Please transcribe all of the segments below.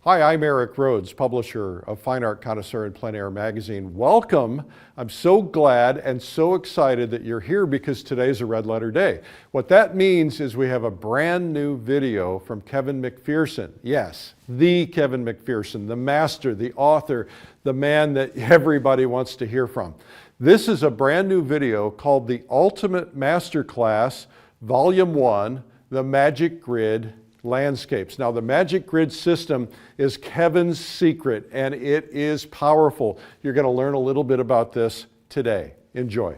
Hi, I'm Eric Rhodes, publisher of Fine Art Connoisseur and Plein Air magazine. Welcome. I'm so glad and so excited that you're here because today's a red letter day. What that means is we have a brand new video from Kevin Mcpherson. Yes, the Kevin Mcpherson, the master, the author, the man that everybody wants to hear from. This is a brand new video called The Ultimate Masterclass, Volume 1, The Magic Grid Landscapes. Now, the Magic Grid system is Kevin's secret, and it is powerful. You're going to learn a little bit about this today. Enjoy.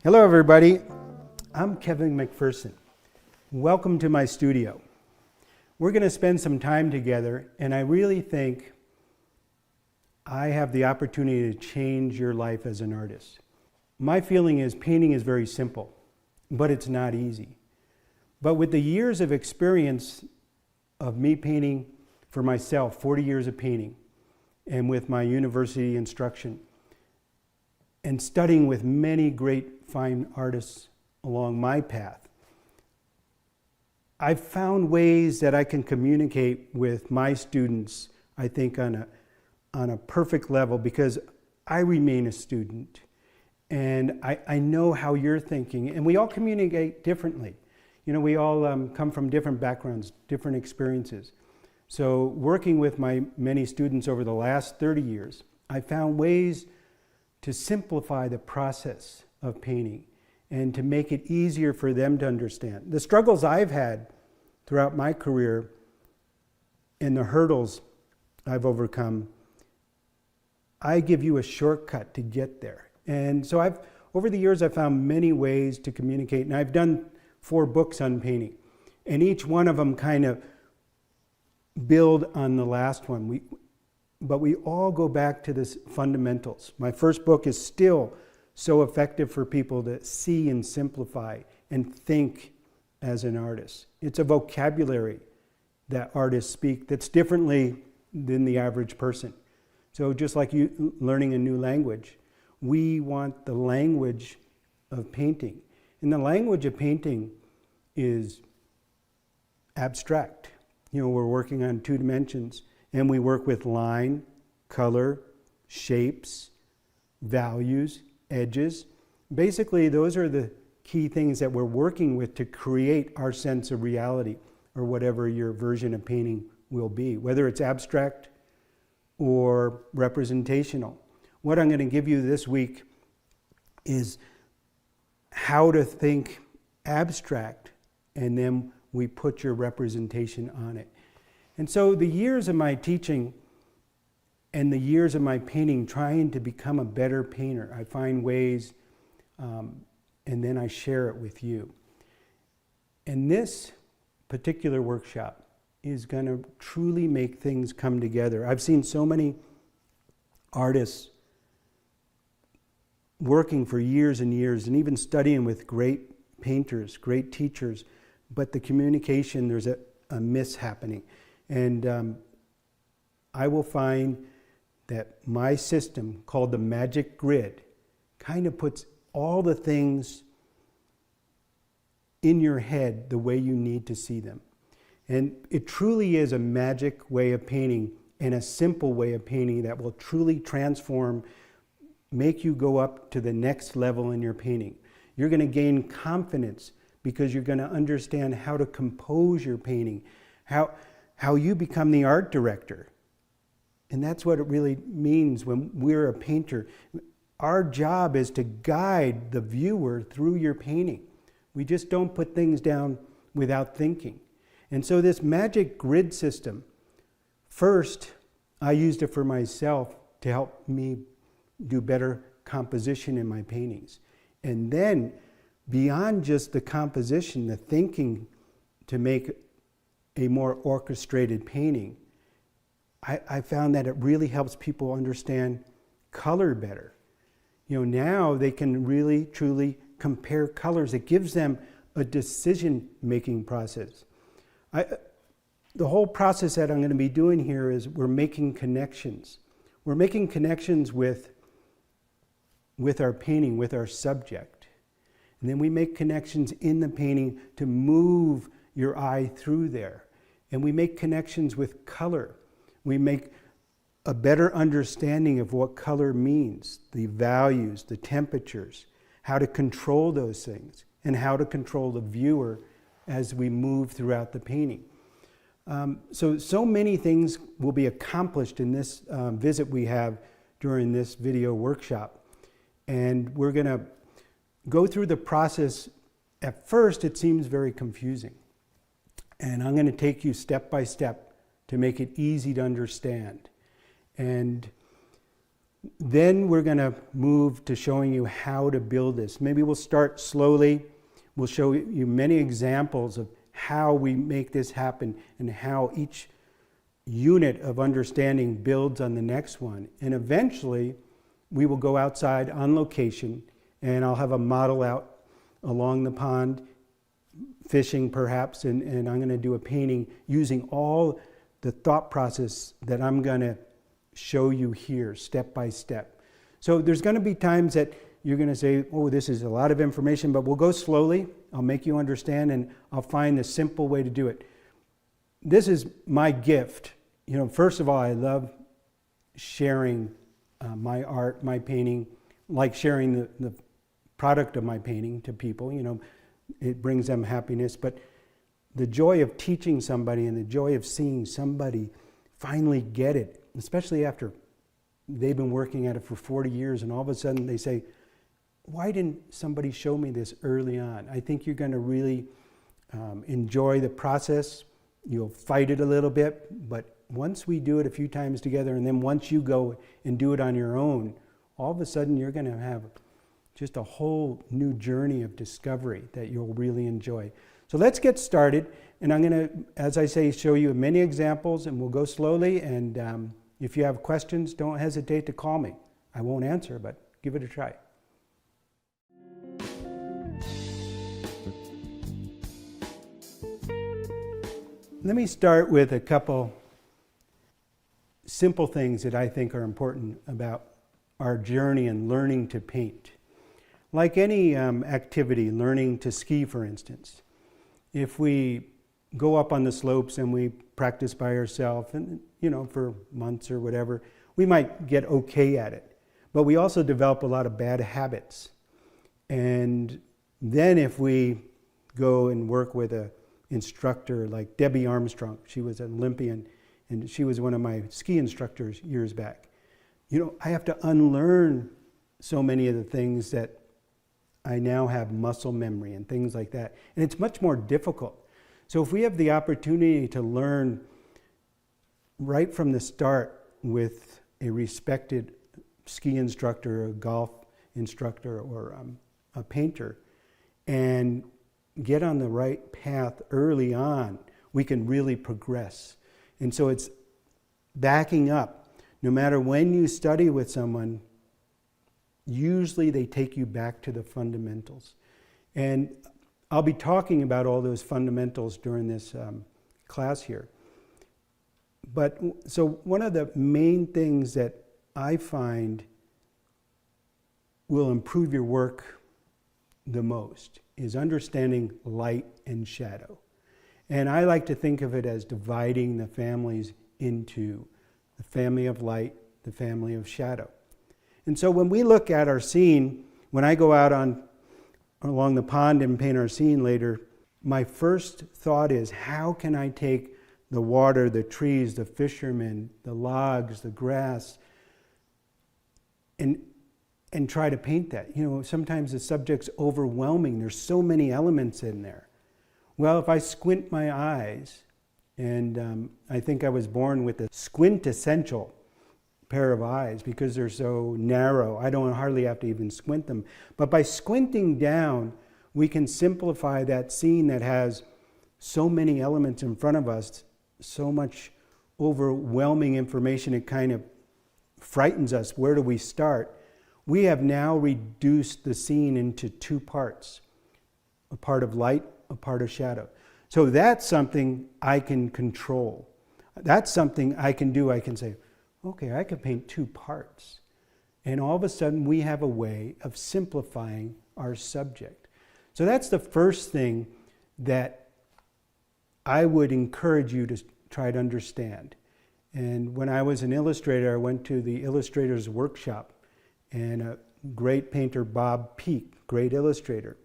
Hello everybody, I'm Kevin Mcpherson. Welcome to my studio. We're going to spend some time together, and I really think I have the opportunity to change your life as an artist. My feeling is painting is very simple, but it's not easy. But with the years of experience of me painting for myself, 40 years of painting, and with my university instruction, and studying with many great fine artists along my path, I've found ways that I can communicate with my students, I think, on a perfect level, because I remain a student and I know how you're thinking, and we all communicate differently. You know, we all come from different backgrounds, different experiences. So working with my many students over the last 30 years, I found ways to simplify the process of painting and to make it easier for them to understand. The struggles I've had throughout my career and the hurdles I've overcome, I give you a shortcut to get there. And so over the years, I've found many ways to communicate, and I've done 4 books on painting, and each one of them kind of build on the last one. But we all go back to this fundamentals. My first book is still so effective for people to see and simplify and think as an artist. It's a vocabulary that artists speak that's differently than the average person. So just like you learning a new language, we want the language of painting. And the language of painting is abstract. You know, we're working on 2 dimensions. And we work with line, color, shapes, values, edges. Basically, those are the key things that we're working with to create our sense of reality, or whatever your version of painting will be, whether it's abstract or representational. What I'm going to give you this week is how to think abstract, and then we put your representation on it. And so the years of my teaching and the years of my painting, trying to become a better painter, I find ways, and then I share it with you. And this particular workshop is going to truly make things come together. I've seen so many artists working for years and years, and even studying with great painters, great teachers, but the communication, there's a miss happening. And I will find that my system, called the Magic Grid, kind of puts all the things in your head the way you need to see them. And it truly is a magic way of painting, and a simple way of painting that will truly transform, make you go up to the next level in your painting. You're going to gain confidence because you're going to understand how to compose your painting, how you become the art director. And that's what it really means when we're a painter. Our job is to guide the viewer through your painting. We just don't put things down without thinking. And so this Magic Grid system, first, I used it for myself to help me do better composition in my paintings. And then, beyond just the composition, the thinking to make a more orchestrated painting, I found that it really helps people understand color better. You know, now they can really, truly compare colors. It gives them a decision-making process. The whole process that I'm going to be doing here is we're making connections. We're making connections with our painting, with our subject. And then we make connections in the painting to move your eye through there. And we make connections with color. We make a better understanding of what color means, the values, the temperatures, how to control those things, and how to control the viewer as we move throughout the painting. So many things will be accomplished in this visit we have during this video workshop. And we're going to go through the process. At first, it seems very confusing. And I'm going to take you step by step to make it easy to understand. And then we're going to move to showing you how to build this. Maybe we'll start slowly. We'll show you many examples of how we make this happen and how each unit of understanding builds on the next one. And eventually, we will go outside on location, and I'll have a model out along the pond, fishing perhaps, and I'm going to do a painting using all the thought process that I'm going to show you here, step by step. So there's going to be times that you're going to say, oh, this is a lot of information, but we'll go slowly. I'll make you understand, and I'll find the simple way to do it. This is my gift. You know, first of all, I love sharing my art, my painting, like sharing the product of my painting to people. You know, it brings them happiness. But the joy of teaching somebody and the joy of seeing somebody finally get it, especially after they've been working at it for 40 years and all of a sudden they say, why didn't somebody show me this early on? I think you're going to really enjoy the process. You'll fight it a little bit, but once we do it a few times together, and then once you go and do it on your own, all of a sudden you're going to have just a whole new journey of discovery that you'll really enjoy. So let's get started, and I'm going to, as I say, show you many examples, and we'll go slowly, and if you have questions, don't hesitate to call me. I won't answer, but give it a try. Let me start with a couple simple things that I think are important about our journey in learning to paint. Like any activity, learning to ski, for instance, if we go up on the slopes and we practice by ourselves, and you know, for months or whatever, we might get okay at it. But we also develop a lot of bad habits. And then if we go and work with an instructor like Debbie Armstrong, she was an Olympian, and she was one of my ski instructors years back. You know, I have to unlearn so many of the things that I now have muscle memory and things like that. And it's much more difficult. So if we have the opportunity to learn right from the start with a respected ski instructor, a golf instructor, or a painter, and get on the right path early on, we can really progress. And so it's backing up. No matter when you study with someone, usually they take you back to the fundamentals. And I'll be talking about all those fundamentals during this class here. But so one of the main things that I find will improve your work the most is understanding light and shadow. And I like to think of it as dividing the families into the family of light, the family of shadow. And so when we look at our scene, when I go out along the pond and paint our scene later, my first thought is, how can I take the water, the trees, the fishermen, the logs, the grass, and try to paint that? You know, sometimes the subject's overwhelming. There's so many elements in there. Well, if I squint my eyes, and I think I was born with a squint-essential pair of eyes because they're so narrow. I don't hardly have to even squint them. But by squinting down, we can simplify that scene that has so many elements in front of us, so much overwhelming information, it kind of frightens us. Where do we start? We have now reduced the scene into two parts. a part of light, a part of shadow. So that's something I can control. That's something I can do. I can say, okay, I can paint 2 parts. And all of a sudden we have a way of simplifying our subject. So that's the first thing that I would encourage you to try to understand. And when I was an illustrator, I went to the illustrator's workshop, and a great painter, Bob Peak, great illustrator,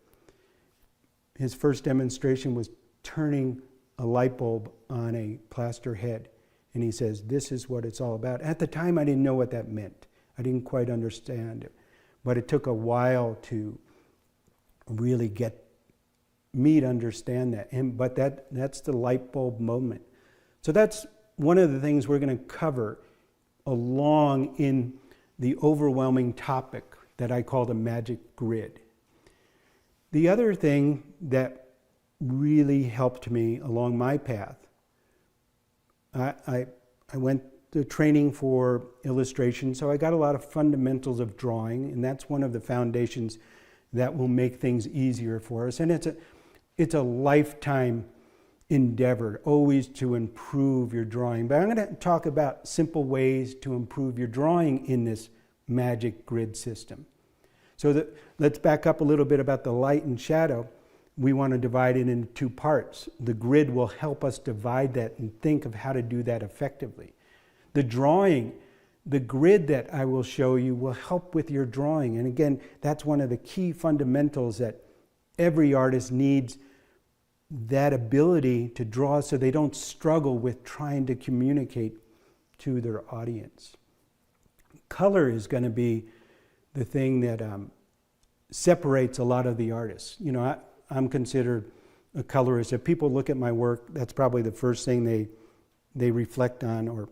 his first demonstration was turning a light bulb on a plaster head. And he says, this is what it's all about. At the time, I didn't know what that meant. I didn't quite understand it. But it took a while to really get me to understand that. But that's the light bulb moment. So that's one of the things we're going to cover along in the overwhelming topic that I call the magic grid. The other thing that really helped me along my path, I went to training for illustration, so I got a lot of fundamentals of drawing, and that's one of the foundations that will make things easier for us. And it's a lifetime endeavor, always to improve your drawing. But I'm going to talk about simple ways to improve your drawing in this magic grid system. So let's back up a little bit about the light and shadow. We want to divide it into 2 parts. The grid will help us divide that and think of how to do that effectively. The drawing, the grid that I will show you will help with your drawing. And again, that's one of the key fundamentals that every artist needs, that ability to draw so they don't struggle with trying to communicate to their audience. Color is going to be the thing that separates a lot of the artists. You know, I'm considered a colorist. If people look at my work, that's probably the first thing they reflect on or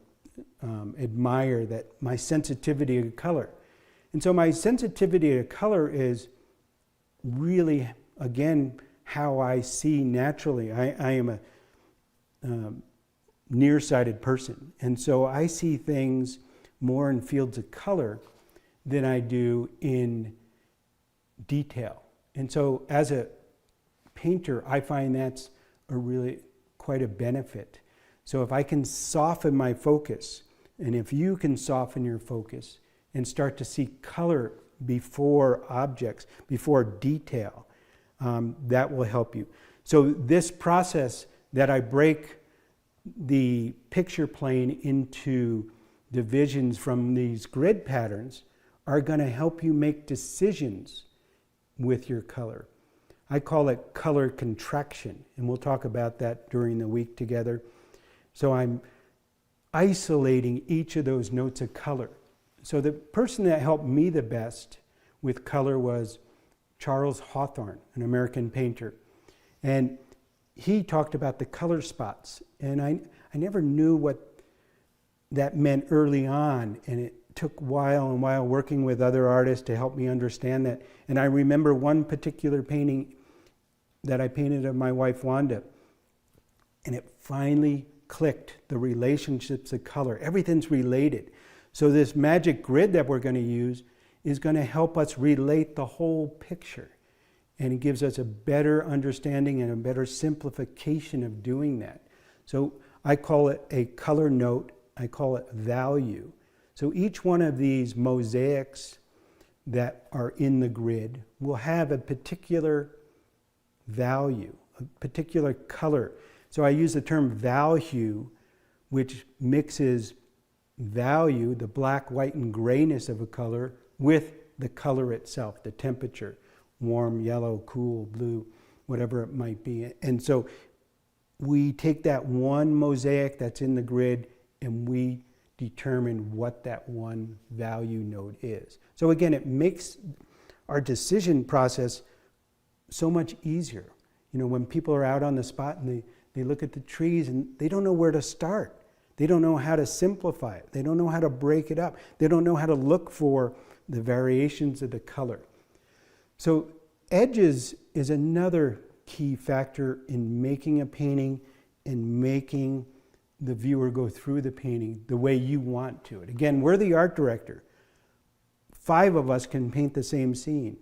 admire, that my sensitivity to color. And so my sensitivity to color is really, again, how I see naturally. I am a nearsighted person, and so I see things more in fields of color than I do in detail. And so as a painter, I find that's really quite a benefit. So if I can soften my focus, and if you can soften your focus and start to see color before objects, before detail, that will help you. So this process that I break the picture plane into divisions from these grid patterns are going to help you make decisions with your color. I call it color contraction, and we'll talk about that during the week together. So I'm isolating each of those notes of color. So the person that helped me the best with color was Charles Hawthorne, an American painter. And he talked about the color spots. And I never knew what that meant early on. And it took a while working with other artists to help me understand that. And I remember one particular painting that I painted of my wife, Wanda. And it finally clicked, the relationships of color. Everything's related. So this magic grid that we're going to use is going to help us relate the whole picture. And it gives us a better understanding and a better simplification of doing that. So I call it a color note. I call it value. So each one of these mosaics that are in the grid will have a particular value, a particular color. So I use the term value, which mixes value, the black, white, and grayness of a color, with the color itself, the temperature, warm, yellow, cool, blue, whatever it might be. And so we take that one mosaic that's in the grid and we determine what that one value node is. So again, it makes our decision process so much easier. You know, when people are out on the spot and they look at the trees and they don't know where to start. They don't know how to simplify it. They don't know how to break it up. They don't know how to look for the variations of the color. So edges is another key factor in making a painting and making the viewer go through the painting the way you want to. Again, we're the art director. 5 of us can paint the same scene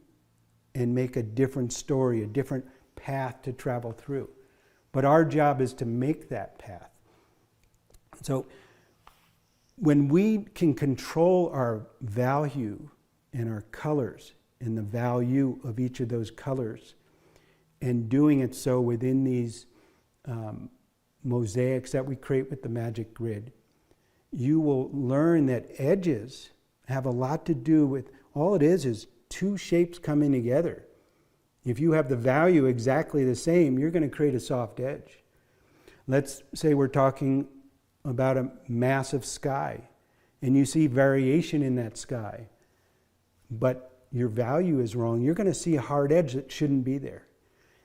and make a different story, a different path to travel through. But our job is to make that path. So when we can control our value and our colors and the value of each of those colors, and doing it so within these mosaics that we create with the magic grid, you will learn that edges have a lot to do with, all it is two shapes coming together. If you have the value exactly the same, you're going to create a soft edge. Let's say we're talking about a massive sky, and you see variation in that sky, but your value is wrong. You're going to see a hard edge that shouldn't be there.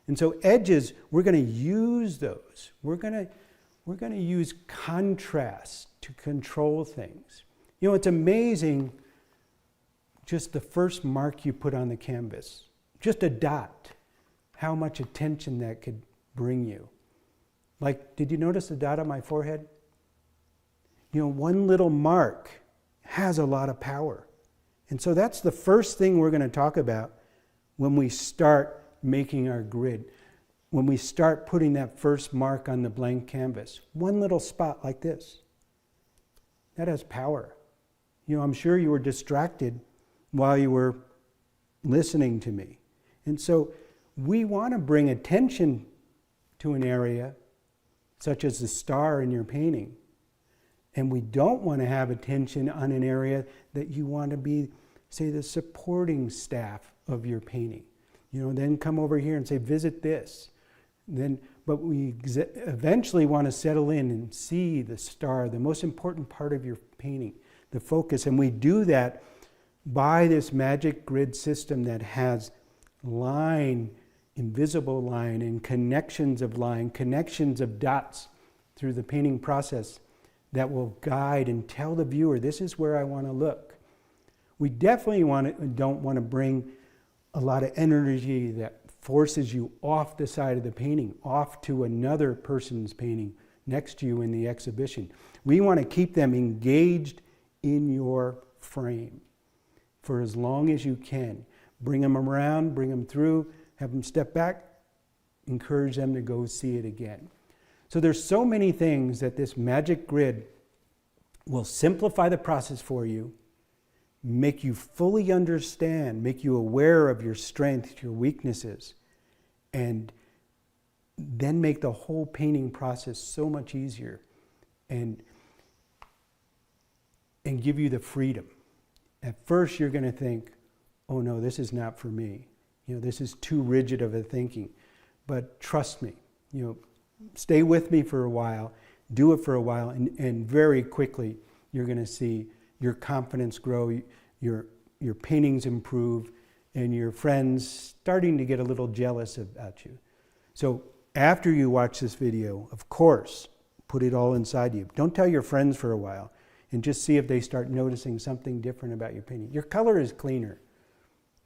And so edges, we're going to use those. We're going to use contrast to control things. You know, it's amazing just the first mark you put on the canvas, just a dot, how much attention that could bring you. Like, did you notice the dot on my forehead? You know, one little mark has a lot of power. And so that's the first thing we're going to talk about when we start making our grid. When we start putting that first mark on the blank canvas. One little spot like this. That has power. You know, I'm sure you were distracted while you were listening to me. And so we want to bring attention to an area, such as the star in your painting. And we don't want to have attention on an area that you want to be, say, the supporting staff of your painting. You know, then come over here and say, visit this. But we eventually want to settle in and see the star, the most important part of your painting, the focus. And we do that by this magic grid system that has line, invisible line, and connections of line, connections of dots through the painting process that will guide and tell the viewer, this is where I want to look. We definitely don't want to bring a lot of energy that forces you off the side of the painting, off to another person's painting next to you in the exhibition. We want to keep them engaged in your frame for as long as you can. Bring them around, bring them through, have them step back, encourage them to go see it again. So there's so many things that this magic grid will simplify the process for you, make you fully understand, make you aware of your strengths, your weaknesses, and then make the whole painting process so much easier and give you the freedom. At first you're going to think, oh no, this is not for me. You know, this is too rigid of a thinking. But trust me, you know, stay with me for a while, do it for a while, and very quickly you're going to see your confidence grow, your paintings improve, and your friends starting to get a little jealous about you. So after you watch this video, of course, put it all inside you. Don't tell your friends for a while, and just see if they start noticing something different about your painting. Your color is cleaner.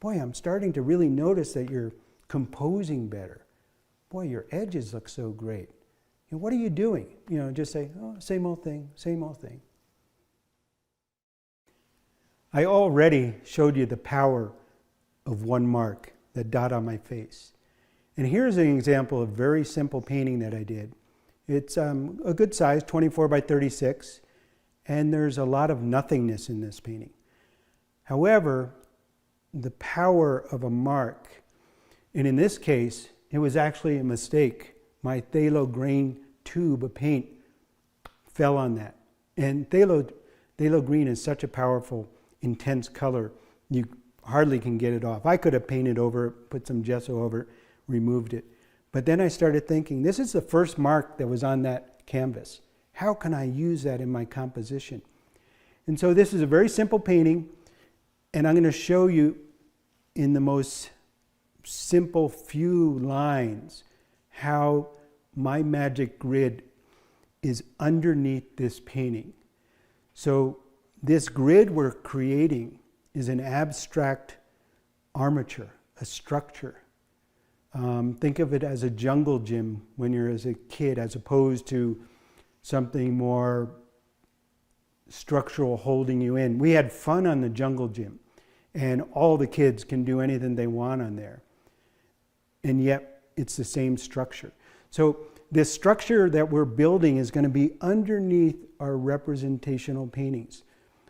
Boy, I'm starting to really notice that you're composing better. Boy, your edges look so great. You know, what are you doing? You know, just say, oh, same old thing, same old thing. I already showed you the power of one mark, the dot on my face. And here's an example of a very simple painting that I did. It's a good size, 24 by 36, and there's a lot of nothingness in this painting. However, the power of a mark, and in this case, it was actually a mistake. My phthalo green tube of paint fell on that. And phthalo green is such a powerful, intense color, you hardly can get it off. I could have painted over it, put some gesso over it, removed it. But then I started thinking, this is the first mark that was on that canvas. How can I use that in my composition? And so this is a very simple painting, and I'm going to show you in the most simple few lines how my magic grid is underneath this painting. So this grid we're creating is an abstract armature, a structure. Think of it as a jungle gym when you're as a kid, as opposed to something more structural holding you in. We had fun on the jungle gym, and all the kids can do anything they want on there. And yet it's the same structure. So this structure that we're building is going to be underneath our representational paintings.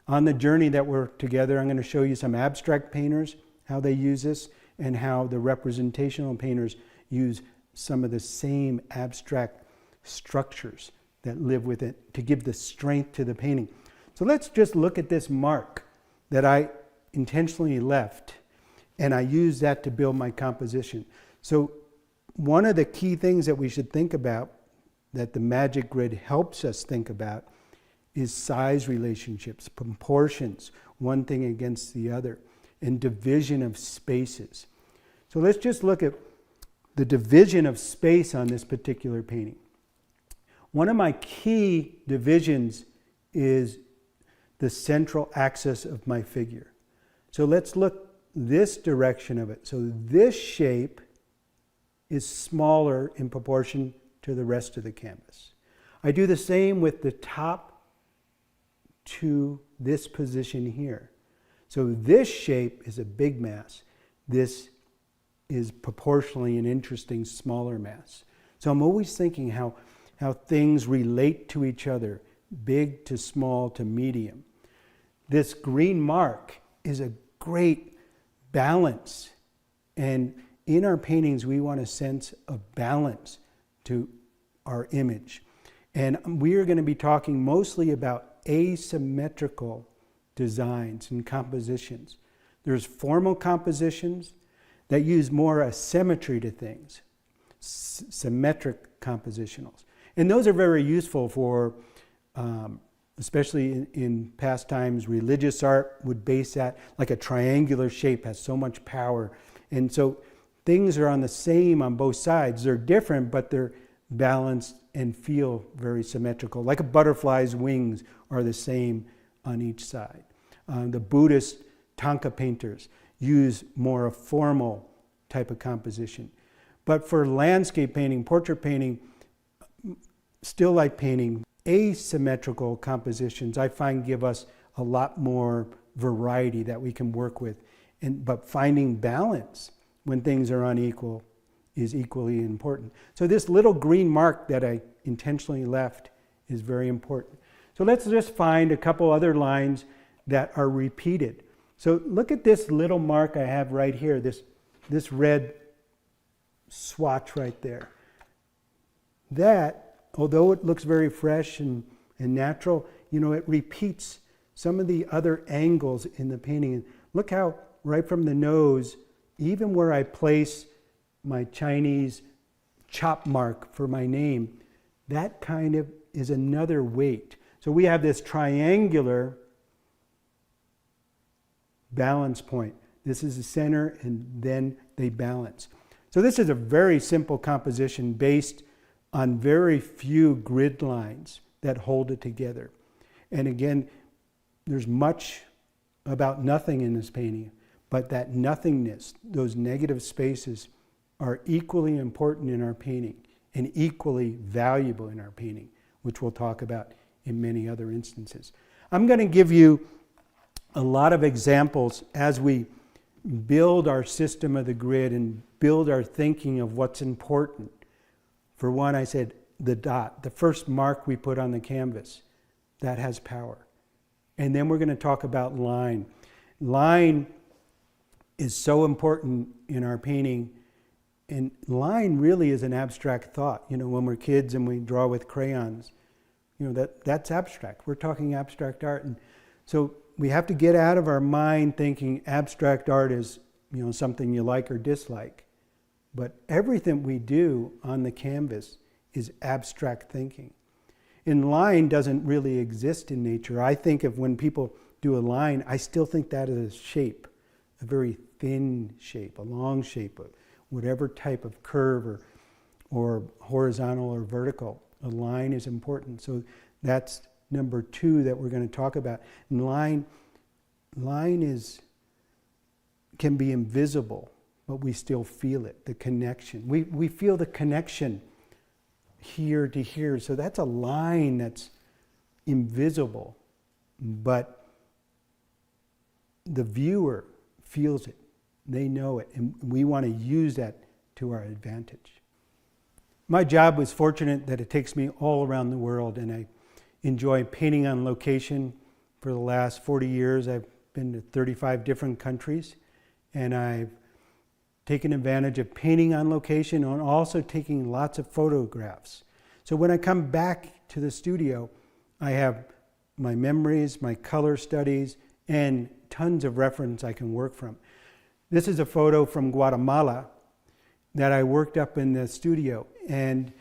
On the journey that we're together, I'm going to show you some abstract painters, how they use this, and how the representational painters use some of the same abstract structures that live with it to give the strength to the painting. So let's just look at this mark that I intentionally left, and I use that to build my composition. So one of the key things that we should think about, that the magic grid helps us think about, is size relationships, proportions, one thing against the other, and division of spaces. So let's just look at the division of space on this particular painting. One of my key divisions is the central axis of my figure. So let's look this direction of it. So this shape is smaller in proportion to the rest of the canvas. I do the same with the top to this position here. So this shape is a big mass. This is proportionally an interesting smaller mass. So I'm always thinking how things relate to each other, big to small to medium. This green mark is a great balance. And in our paintings, we want a sense of balance to our image. And we are going to be talking mostly about asymmetrical designs and compositions. There's formal compositions that use more symmetry to things, symmetric compositionals. And those are very useful for, especially in past times, religious art would base that, like a triangular shape has so much power. And so things are on the same on both sides. They're different, but they're balanced and feel very symmetrical. Like a butterfly's wings are the same on each side. The Buddhist Tanka painters use more a formal type of composition. But for landscape painting, portrait painting, still life painting, asymmetrical compositions I find give us a lot more variety that we can work with. But finding balance when things are unequal is equally important. So this little green mark that I intentionally left is very important. So let's just find a couple other lines that are repeated. So look at this little mark I have right here, this red swatch right there. That, although it looks very fresh and natural, it repeats some of the other angles in the painting. And look how right from the nose, even where I place my Chinese chop mark for my name, that kind of is another weight. So we have this triangular balance point. This is the center, and then they balance. So this is a very simple composition based on very few grid lines that hold it together. And again, there's much about nothing in this painting, but that nothingness, those negative spaces, are equally important in our painting and equally valuable in our painting, which we'll talk about in many other instances. I'm going to give you a lot of examples as we build our system of the grid and build our thinking of what's important. For one, I said the dot, the first mark we put on the canvas, that has power. And then we're going to talk about line. Line is so important in our painting. And line really is an abstract thought. When we're kids and we draw with crayons, that's abstract. We're talking abstract art. And so we have to get out of our mind thinking abstract art is, something you like or dislike. But everything we do on the canvas is abstract thinking. And line doesn't really exist in nature. I think of when people do a line, I still think that is a shape, a very thin shape, a long shape, whatever type of curve or horizontal or vertical. A line is important. So that's number 2 that we're going to talk about. And line can be invisible, but we still feel it, the connection. We feel the connection here to here. So that's a line that's invisible, but the viewer feels it. They know it. And we want to use that to our advantage. My job was fortunate that it takes me all around the world, and I enjoy painting on location. For the last 40 years, I've been to 35 different countries, and I've taken advantage of painting on location and also taking lots of photographs. So when I come back to the studio, I have my memories, my color studies, and tons of reference I can work from. This is a photo from Guatemala that I worked up in the studio. And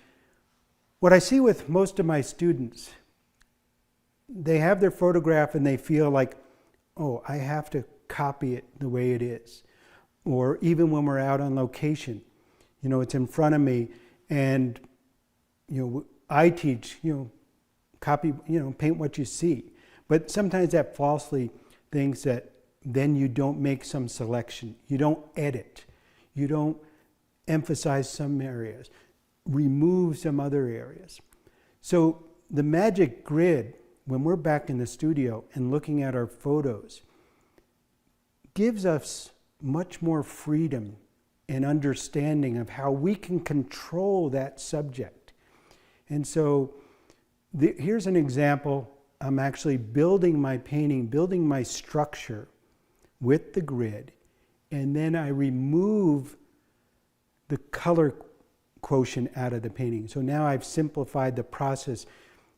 what I see with most of my students, they have their photograph and they feel like, oh, I have to copy it the way it is. Or even when we're out on location, it's in front of me, and I teach, copy, paint what you see. But sometimes that falsely thinks that then you don't make some selection, you don't edit, you don't emphasize some areas, remove some other areas. So the magic grid, when we're back in the studio and looking at our photos, gives us much more freedom and understanding of how we can control that subject. And so here's an example. I'm actually building my painting, building my structure with the grid, and then I remove the color quotient out of the painting. So now I've simplified the process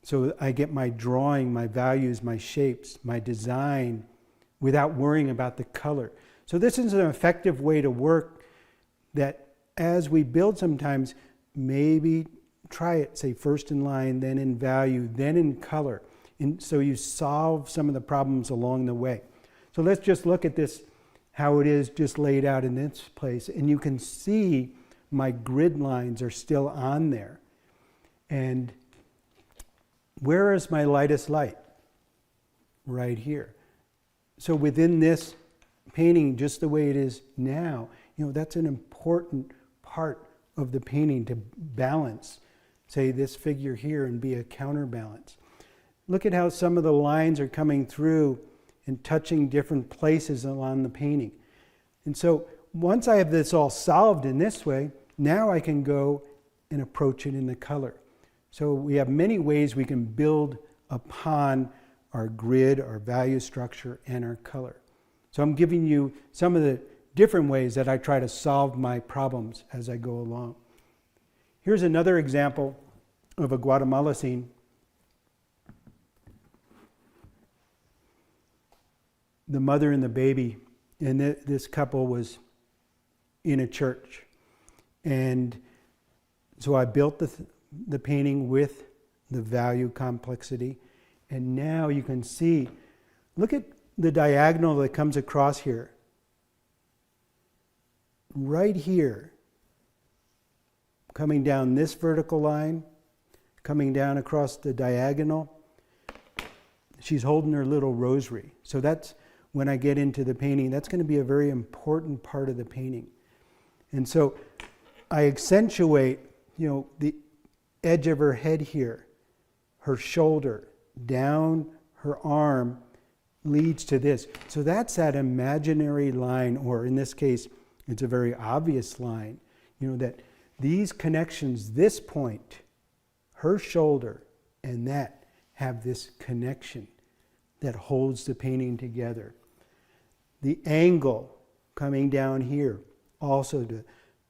so I get my drawing, my values, my shapes, my design without worrying about the color. So this is an effective way to work that as we build sometimes, maybe try it, say first in line, then in value, then in color. And so you solve some of the problems along the way. So let's just look at this, how it is just laid out in this place. And you can see my grid lines are still on there. And where is my lightest light? Right here. So within this painting, just the way it is now, that's an important part of the painting to balance, say, this figure here and be a counterbalance. Look at how some of the lines are coming through and touching different places along the painting. And so once I have this all solved in this way, now I can go and approach it in the color. So we have many ways we can build upon our grid, our value structure, and our color. So I'm giving you some of the different ways that I try to solve my problems as I go along. Here's another example of a Guatemala scene. The mother and the baby, and this couple was in a church. And so I built the painting with the value complexity. And now you can see, look at the diagonal that comes across here. Right here, coming down this vertical line, coming down across the diagonal, she's holding her little rosary. So that's, when I get into the painting, that's going to be a very important part of the painting. And so I accentuate, the edge of her head here, her shoulder, down her arm leads to this. So that's that imaginary line, or in this case, it's a very obvious line, that these connections, this point, her shoulder, and that have this connection that holds the painting together. The angle coming down here also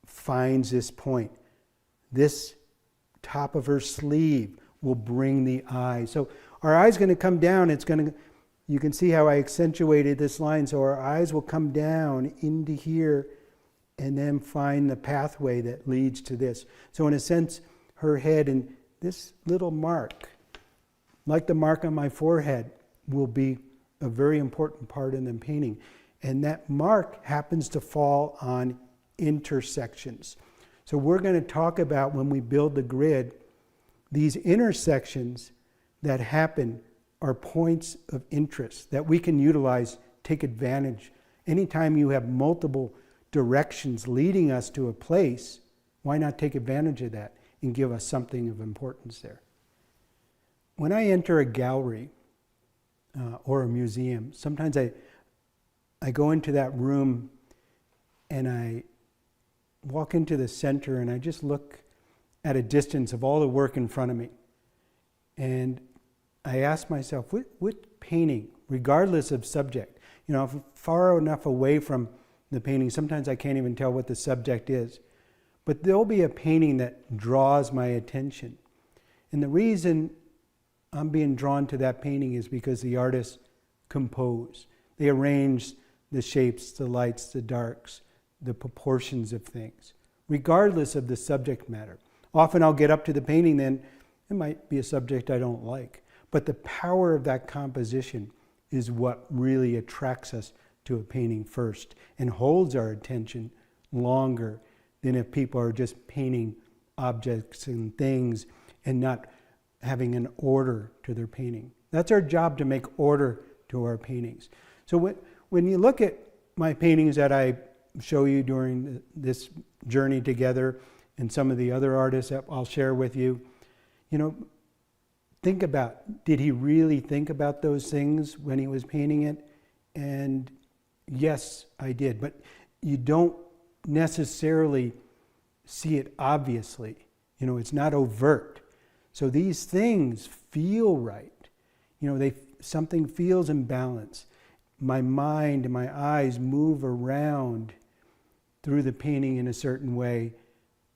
finds this point. This top of her sleeve will bring the eye. So our eye's going to come down. You can see how I accentuated this line. So our eyes will come down into here and then find the pathway that leads to this. So in a sense, her head and this little mark, like the mark on my forehead, will be a very important part in the painting. And that mark happens to fall on intersections. So we're going to talk about, when we build the grid, these intersections that happen are points of interest that we can utilize, take advantage. Anytime you have multiple directions leading us to a place, why not take advantage of that and give us something of importance there? When I enter a gallery or a museum, sometimes I go into that room and I walk into the center and I just look at a distance of all the work in front of me. And I ask myself, what painting, regardless of subject, if I'm far enough away from the painting, sometimes I can't even tell what the subject is. But there'll be a painting that draws my attention. And the reason I'm being drawn to that painting is because the artists compose. They arrange the shapes, the lights, the darks, the proportions of things, regardless of the subject matter. Often I'll get up to the painting, then it might be a subject I don't like. But the power of that composition is what really attracts us to a painting first and holds our attention longer than if people are just painting objects and things and not having an order to their painting. That's our job, to make order to our paintings. So when you look at my paintings that I show you during this journey together, and some of the other artists that I'll share with you, think about, did he really think about those things when he was painting it? And yes, I did. But you don't necessarily see it obviously. It's not overt. So these things feel right. Something feels in balance. My mind and my eyes move around through the painting in a certain way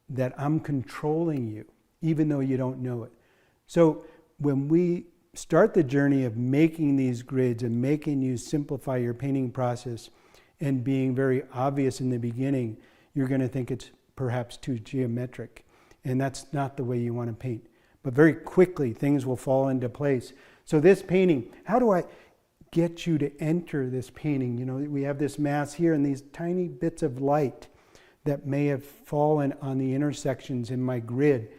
that I'm controlling you, even though you don't know it. So when we start the journey of making these grids and making you simplify your painting process and being very obvious in the beginning, you're going to think it's perhaps too geometric. And that's not the way you want to paint. But very quickly, things will fall into place. So this painting, how do I get you to enter this painting? We have this mass here and these tiny bits of light that may have fallen on the intersections in my grid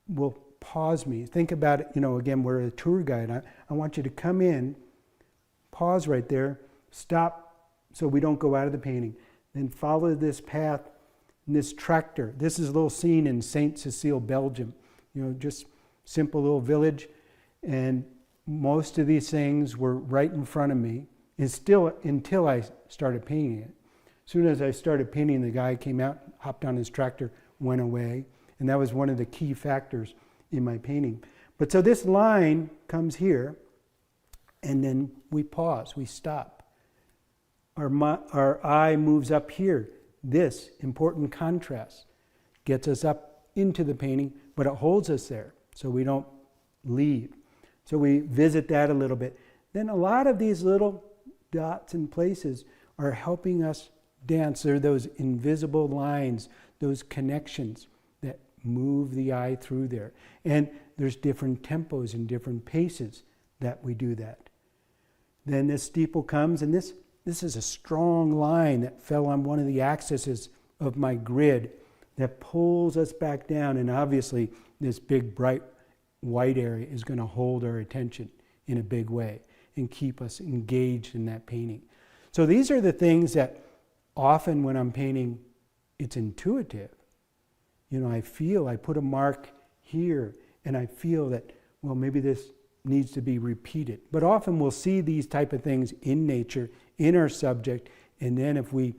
will pause me. Think about it, again, we're a tour guide. I want you to come in, pause right there, stop so we don't go out of the painting, then follow this path and this tractor. This is a little scene in Saint Cecile, Belgium. Just simple little village. And most of these things were right in front of me, and still until I started painting it. As soon as I started painting, the guy came out, hopped on his tractor, went away. And that was one of the key factors in my painting. But so this line comes here, and then we pause, we stop. Our eye moves up here. This important contrast gets us up into the painting, but it holds us there so we don't leave. So we visit that a little bit. Then a lot of these little dots and places are helping us dance. They're those invisible lines, those connections that move the eye through there. And there's different tempos and different paces that we do that. Then this steeple comes, and this is a strong line that fell on one of the axes of my grid that pulls us back down. And obviously this big bright white area is going to hold our attention in a big way and keep us engaged in that painting. So these are the things that often when I'm painting, it's intuitive. I put a mark here and I feel that, well, maybe this needs to be repeated. But often we'll see these type of things in nature, in our subject, and then if we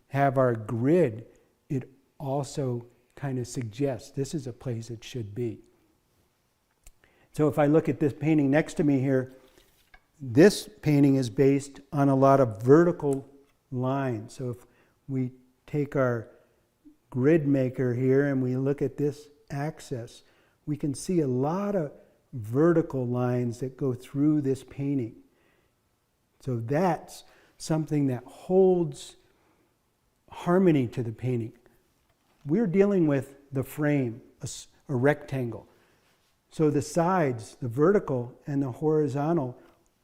have our grid, it also kind of suggests this is a place it should be. So if I look at this painting next to me here, this painting is based on a lot of vertical lines. So if we take our grid maker here and we look at this axis, we can see a lot of vertical lines that go through this painting. So that's something that holds harmony to the painting. We're dealing with the frame, a rectangle. So the sides, the vertical and the horizontal,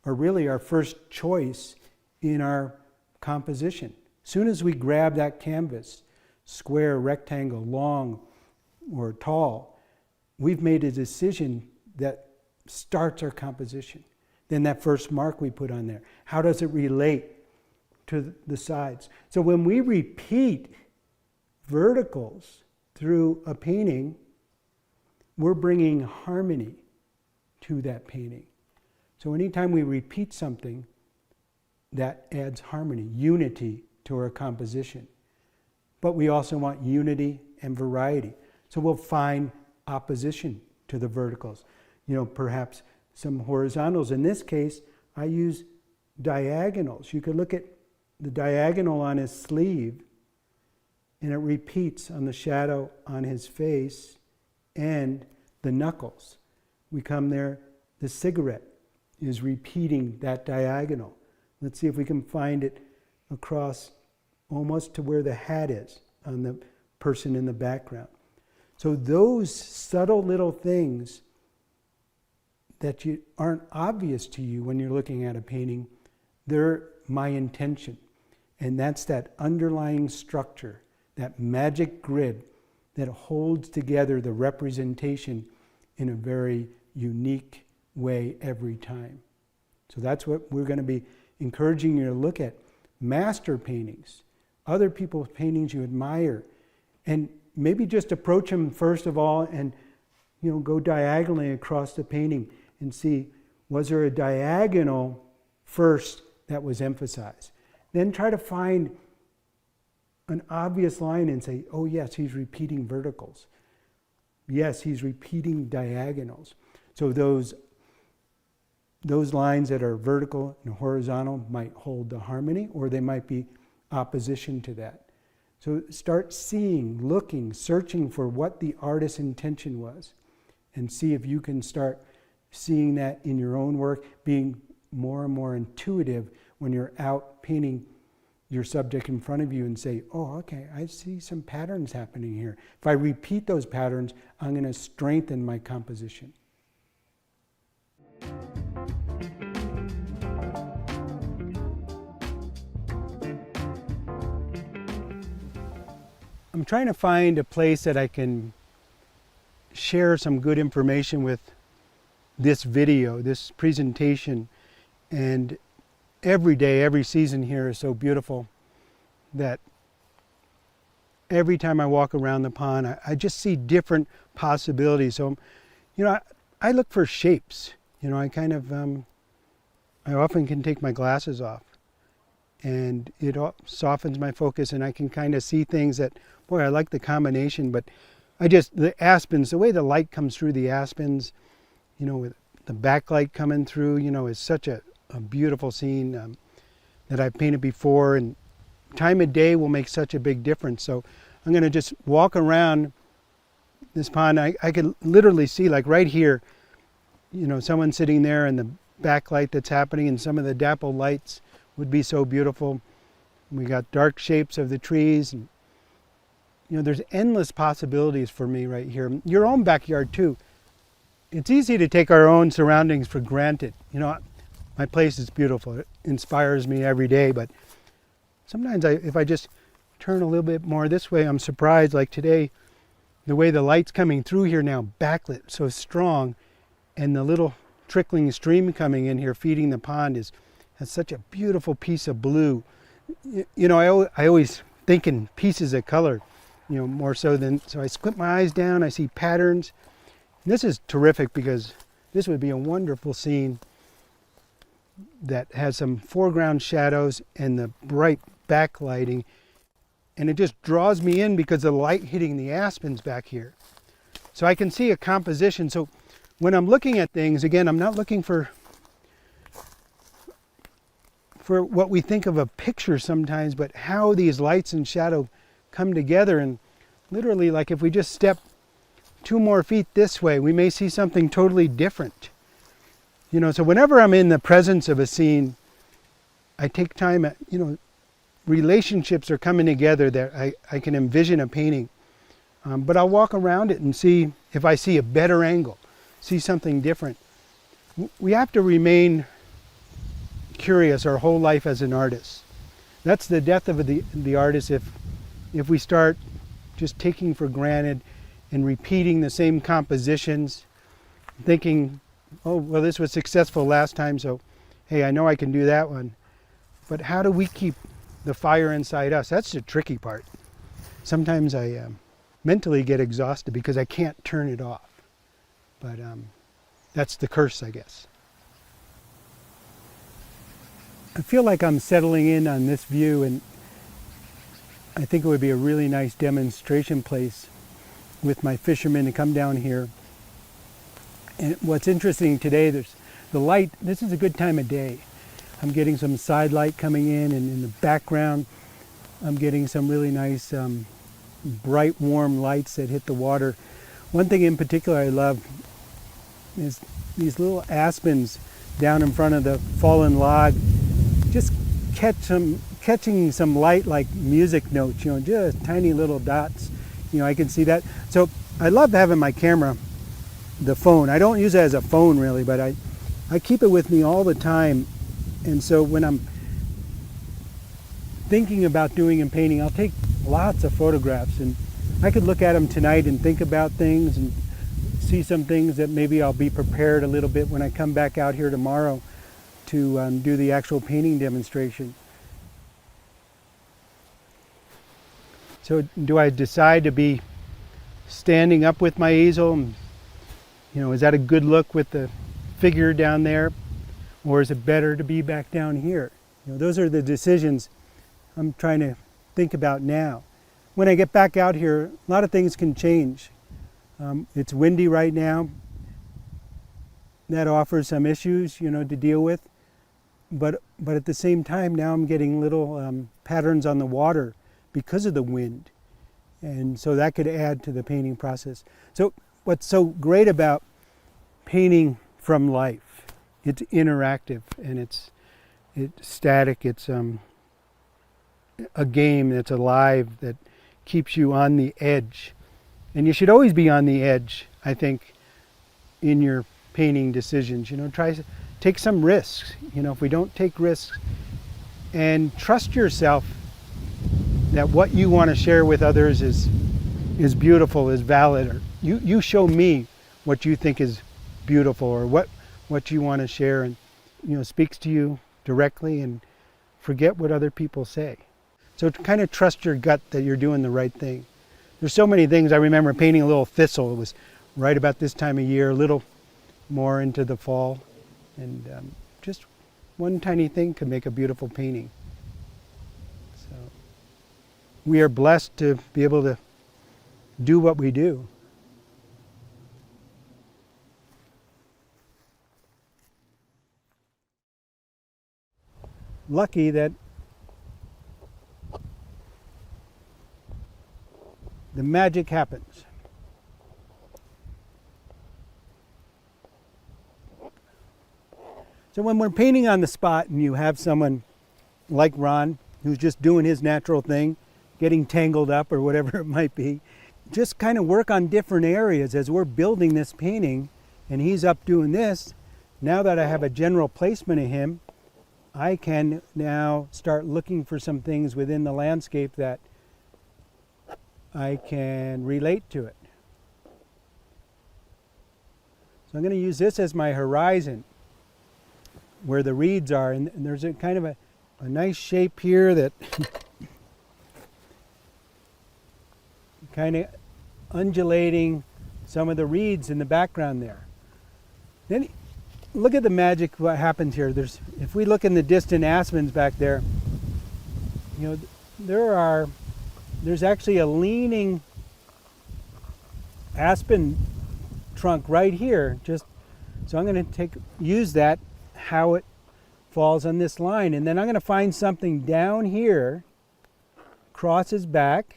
are really our first choice in our composition. As soon as we grab that canvas, square, rectangle, long, or tall, we've made a decision that starts our composition. Then that first mark we put on there, how does it relate to the sides? So when we repeat verticals through a painting, we're bringing harmony to that painting. So anytime we repeat something, that adds harmony, unity to our composition. but we also want unity and variety. So we'll find opposition to the verticals. Perhaps some horizontals. In this case, I use diagonals. You could look at the diagonal on his sleeve, and it repeats on the shadow on his face and the knuckles. We come there, the cigarette is repeating that diagonal. Let's see if we can find it across almost to where the hat is on the person in the background. So those subtle little things that aren't obvious to you when you're looking at a painting, they're my intention. And that's that underlying structure, that magic grid that holds together the representation in a very unique way every time. So that's what we're going to be encouraging you to look at. Master paintings, other people's paintings you admire, and maybe just approach them first of all and go diagonally across the painting and see, was there a diagonal first that was emphasized? Then try to find an obvious line and say, oh yes, he's repeating verticals. Yes, he's repeating diagonals. So those lines that are vertical and horizontal might hold the harmony, or they might be opposition to that. So start seeing, looking, searching for what the artist's intention was, and see if you can start seeing that in your own work, being more and more intuitive when you're out painting your subject in front of you and say, oh, okay, I see some patterns happening here. If I repeat those patterns, I'm going to strengthen my composition. I'm trying to find a place that I can share some good information with this video, this presentation. And every day, every season here is so beautiful that every time I walk around the pond, I just see different possibilities. So, I look for shapes. I often can take my glasses off, and it softens my focus, and I can kind of see things that, boy, I like the combination, but the aspens, the way the light comes through the aspens, with the backlight coming through, is such a beautiful scene that I've painted before, and time of day will make such a big difference. So I'm going to just walk around this pond. I can literally see, like right here, someone sitting there, and the backlight that's happening, and some of the dapple lights would be so beautiful. We got dark shapes of the trees, and there's endless possibilities for me right here. Your own backyard too. It's easy to take our own surroundings for granted. My place is beautiful. It inspires me every day, but sometimes if I just turn a little bit more this way, I'm surprised, like today, the way the light's coming through here now, backlit, so strong, and the little trickling stream coming in here feeding the pond has such a beautiful piece of blue. I always think in pieces of color, more so I squint my eyes down, I see patterns. And this is terrific because this would be a wonderful scene that has some foreground shadows and the bright backlighting, and it just draws me in because of the light hitting the aspens back here. So I can see a composition. So when I'm looking at things, again, I'm not looking for what we think of a picture sometimes, but how these lights and shadow come together. And literally, like if we just step 2 more feet this way, we may see something totally different. So whenever I'm in the presence of a scene, I take time at, relationships are coming together that I can envision a painting. But I'll walk around it and see if I see a better angle, see something different. We have to remain curious our whole life as an artist. That's the death of the artist if we start just taking for granted and repeating the same compositions, thinking, oh, well, this was successful last time, so hey, I know I can do that one. But how do we keep the fire inside us? That's the tricky part. Sometimes I mentally get exhausted because I can't turn it off. But that's the curse, I guess. I feel like I'm settling in on this view, and I think it would be a really nice demonstration place with my fishermen to come down here. And what's interesting today, there's the light. This is a good time of day. I'm getting some side light coming in, and in the background I'm getting some really nice bright warm lights that hit the water. One thing in particular I love is these little aspens down in front of the fallen log, just catching some light like music notes, just tiny little dots. I can see that. So I love having my camera, the phone. I don't use it as a phone really, but I keep it with me all the time. And so when I'm thinking about doing and painting, I'll take lots of photographs, and I could look at them tonight and think about things and see some things that maybe I'll be prepared a little bit when I come back out here tomorrow to do the actual painting demonstration. So do I decide to be standing up with my easel? Is that a good look with the figure down there? Or is it better to be back down here? Those are the decisions I'm trying to think about now. When I get back out here, a lot of things can change. It's windy right now. That offers some issues, to deal with. But at the same time, now I'm getting little patterns on the water because of the wind. And so that could add to the painting process. So what's so great about painting from life, it's interactive and it's static. It's a game that's alive, that keeps you on the edge. And you should always be on the edge, I think, in your painting decisions. Take some risks. If we don't take risks and trust yourself that what you want to share with others is beautiful, is valid, or you show me what you think is beautiful, or what you want to share, and speaks to you directly, and forget what other people say. So kind of trust your gut that you're doing the right thing. There's so many things. I remember painting a little thistle. It was right about this time of year, a little more into the fall, and just one tiny thing could make a beautiful painting. So we are blessed to be able to do what we do. Lucky that the magic happens. So when we're painting on the spot and you have someone like Ron who's just doing his natural thing, getting tangled up or whatever it might be, just kind of work on different areas as we're building this painting, and he's up doing this. Now that I have a general placement of him, I can now start looking for some things within the landscape that I can relate to it. So I'm going to use this as my horizon where the reeds are, and there's a kind of a nice shape here that kind of undulating some of the reeds in the background there. Then look at the magic what happens here. If we look in the distant aspens back there, there's actually a leaning aspen trunk right here. So I'm going to use that, how it falls on this line, and then I'm going to find something down here, crosses back.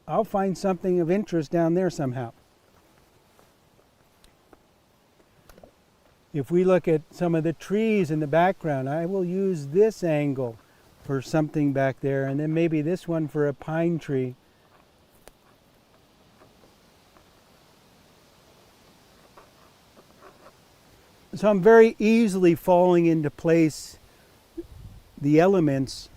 I'll find something of interest down there somehow. If we look at some of the trees in the background, I will use this angle for something back there, and then maybe this one for a pine tree. So I'm very easily falling into place the elements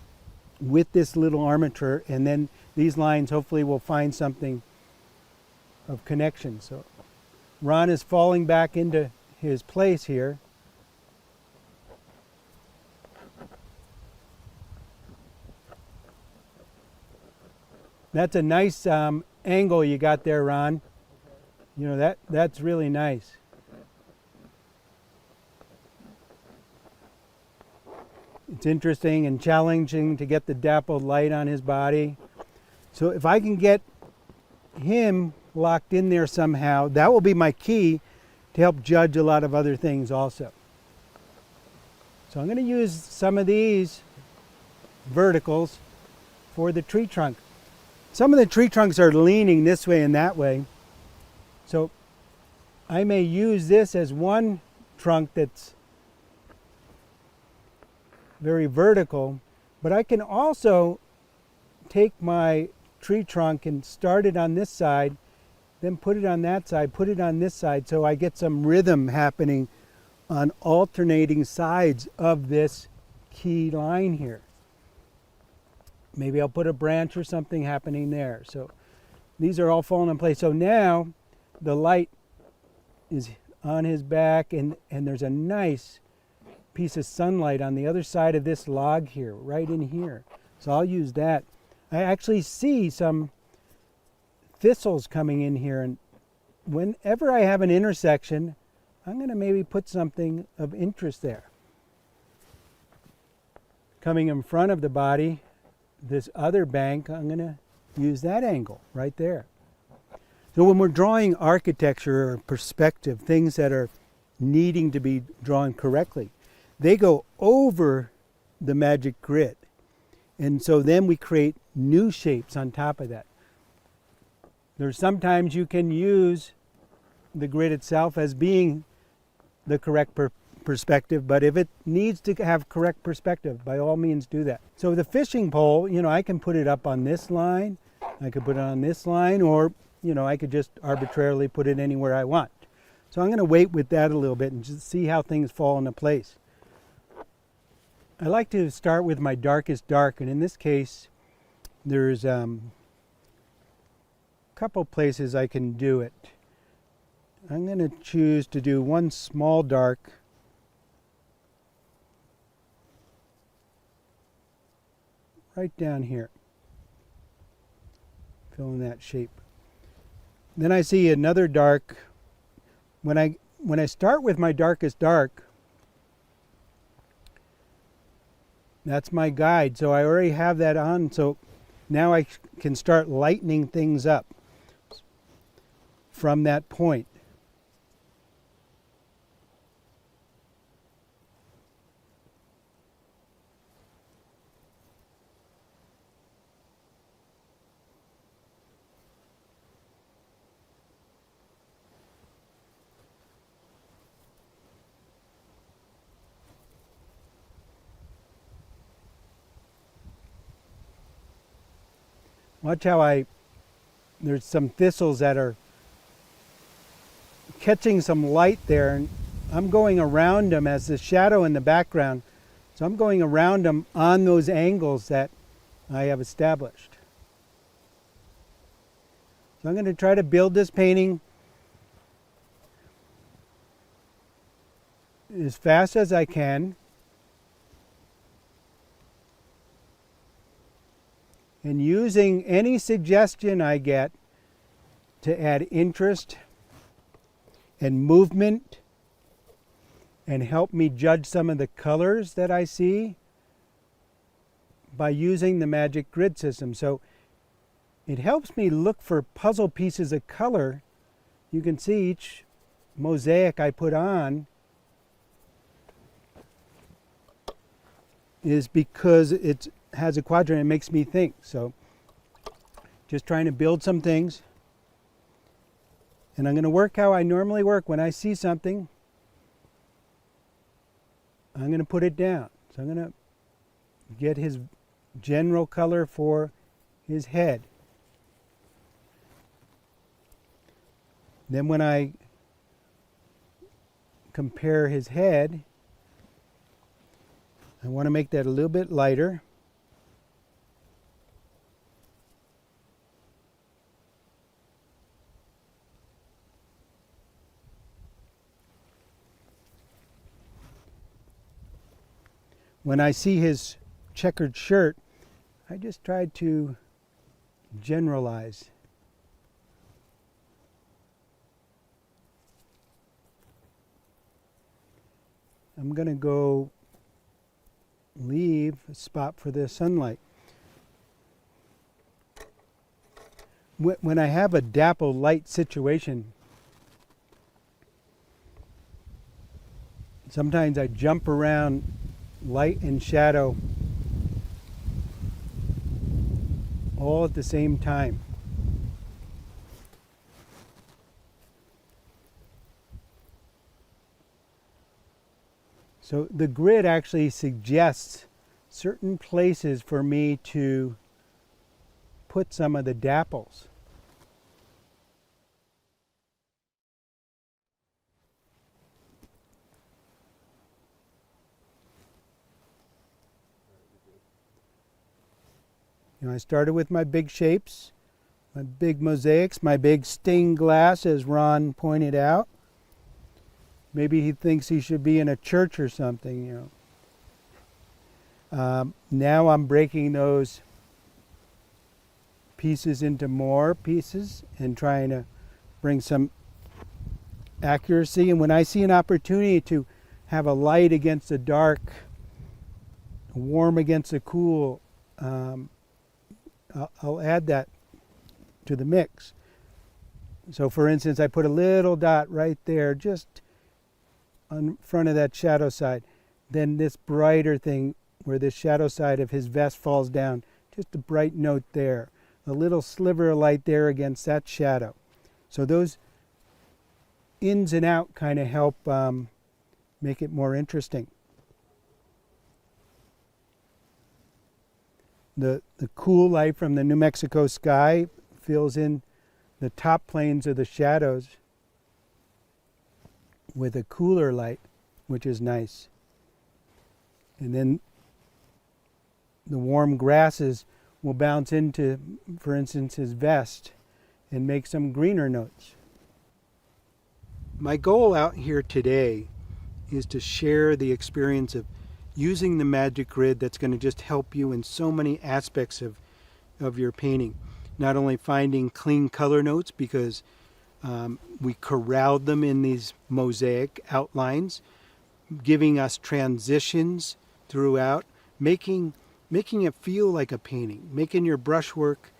with this little armature, and then these lines hopefully will find something of connection. So Ron is falling back into his place here. That's a nice angle you got there, Ron. That's really nice. It's interesting and challenging to get the dappled light on his body. So if I can get him locked in there somehow, that will be my key to help judge a lot of other things also. So I'm going to use some of these verticals for the tree trunk. Some of the tree trunks are leaning this way and that way. So I may use this as one trunk that's very vertical, but I can also take my tree trunk and start it on this side, then put it on that side, put it on this side, so I get some rhythm happening on alternating sides of this key line here. Maybe I'll put a branch or something happening there. So these are all falling in place. So now the light is on his back, and there's a nice piece of sunlight on the other side of this log here, right in here. So I'll use that. I actually see some thistles coming in here, and whenever I have an intersection, I'm going to maybe put something of interest there. Coming in front of the body, this other bank, I'm going to use that angle right there. So when we're drawing architecture or perspective, things that are needing to be drawn correctly, they go over the magic grid. And so then we create new shapes on top of that. There's sometimes you can use the grid itself as being the correct perspective, but if it needs to have correct perspective, by all means do that. So the fishing pole, I can put it up on this line, I could put it on this line, or I could just arbitrarily put it anywhere I want. So I'm going to wait with that a little bit and just see how things fall into place. I like to start with my darkest dark, and in this case there's a couple places I can do it. I'm going to choose to do one small dark right down here, fill in that shape. Then I see another dark. When I start with my darkest dark, that's my guide, so I already have that on, so now I can start lightening things up from that point. Watch how there's some thistles that are catching some light there, and I'm going around them as the shadow in the background. So I'm going around them on those angles that I have established. So I'm going to try to build this painting as fast as I can. And using any suggestion I get to add interest and movement and help me judge some of the colors that I see by using the magic grid system. So it helps me look for puzzle pieces of color. You can see each mosaic I put on is because it has a quadrant. It makes me think. So just trying to build some things, and I'm going to work how I normally work. When I see something, I'm going to put it down. So I'm going to get his general color for his head. Then when I compare his head, I want to make that a little bit lighter. When I see his checkered shirt, I just tried to generalize. I'm going to go leave a spot for the sunlight. when I have a dapple light situation, sometimes I jump around light and shadow all at the same time. So the grid actually suggests certain places for me to put some of the dapples. I started with my big shapes, my big mosaics, my big stained glass, as Ron pointed out. Maybe he thinks he should be in a church or something, Now I'm breaking those pieces into more pieces and trying to bring some accuracy. And when I see an opportunity to have a light against a dark, a warm against a cool, I'll add that to the mix. So for instance, I put a little dot right there just in front of that shadow side. Then this brighter thing where the shadow side of his vest falls down, just a bright note there. A little sliver of light there against that shadow. So those ins and out kind of help make it more interesting. The cool light from the New Mexico sky fills in the top planes of the shadows with a cooler light, which is nice. And then the warm grasses will bounce into, for instance, his vest and make some greener notes. My goal out here today is to share the experience of using the magic grid that's going to just help you in so many aspects of your painting. Not only finding clean color notes, because we corralled them in these mosaic outlines, giving us transitions throughout, making it feel like a painting, making your brushwork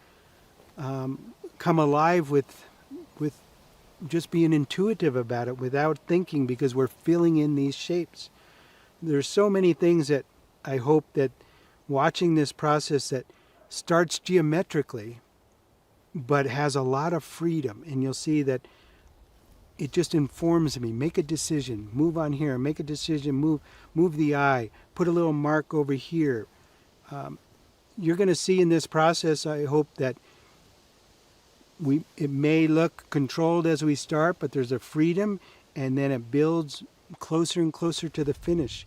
come alive with just being intuitive about it without thinking, because we're filling in these shapes. There's so many things that I hope that watching this process that starts geometrically but has a lot of freedom, and you'll see that it just informs me. Make a decision, move on here, make a decision, move the eye, put a little mark over here. You're going to see in this process, I hope, that it may look controlled as we start, but there's a freedom, and then it builds closer and closer to the finish.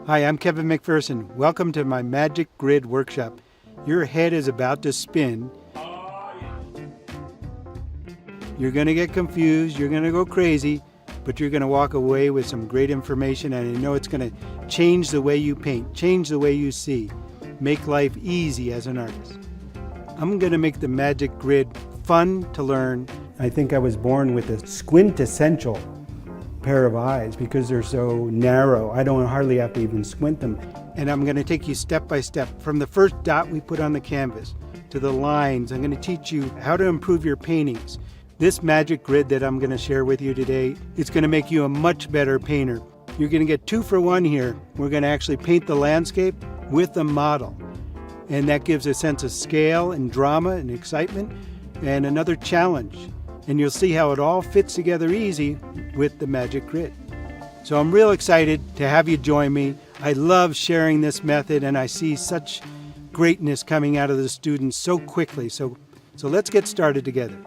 Hi, I'm Kevin Mcpherson. Welcome to my Magic Grid Workshop. Your head is about to spin. You're going to get confused, you're going to go crazy, but you're going to walk away with some great information, and I know it's going to change the way you paint, change the way you see, make life easy as an artist. I'm going to make the Magic Grid fun to learn. I think I was born with a squint-essential pair of eyes because they're so narrow. I don't hardly have to even squint them. And I'm going to take you step by step from the first dot we put on the canvas to the lines. I'm going to teach you how to improve your paintings. This magic grid that I'm going to share with you today, it's going to make you a much better painter. You're going to get 2 for 1 here. We're going to actually paint the landscape with a model. And that gives a sense of scale and drama and excitement and another challenge. And you'll see how it all fits together easy with the magic grid. So I'm real excited to have you join me. I love sharing this method, and I see such greatness coming out of the students so quickly. So let's get started together.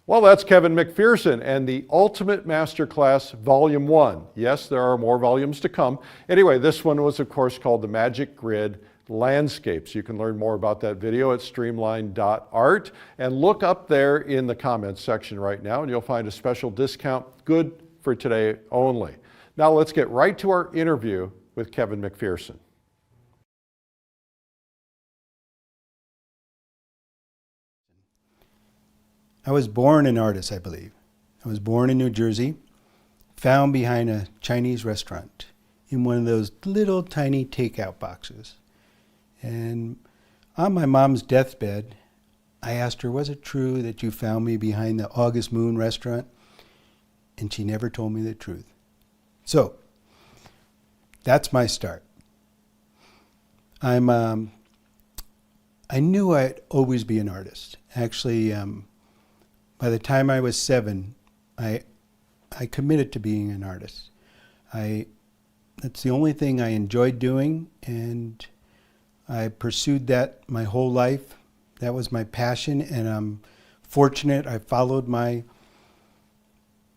Well, that's Kevin Mcpherson and the Ultimate Masterclass Volume 1. Yes, there are more volumes to come. Anyway, this one was, of course, called the Magic Grid Landscapes. You can learn more about that video at streamline.art, and look up there in the comments section right now and you'll find a special discount good for today only. Now let's get right to our interview with Kevin Mcpherson. I was born an artist, I believe. I was born in New Jersey, found behind a Chinese restaurant in one of those little tiny takeout boxes. And on my mom's deathbed, I asked her, was it true that you found me behind the August Moon restaurant? And she never told me the truth. So, that's my start. I knew I'd always be an artist. Actually, by the time I was 7, I committed to being an artist. That's the only thing I enjoyed doing, and I pursued that my whole life. That was my passion, and I'm fortunate I followed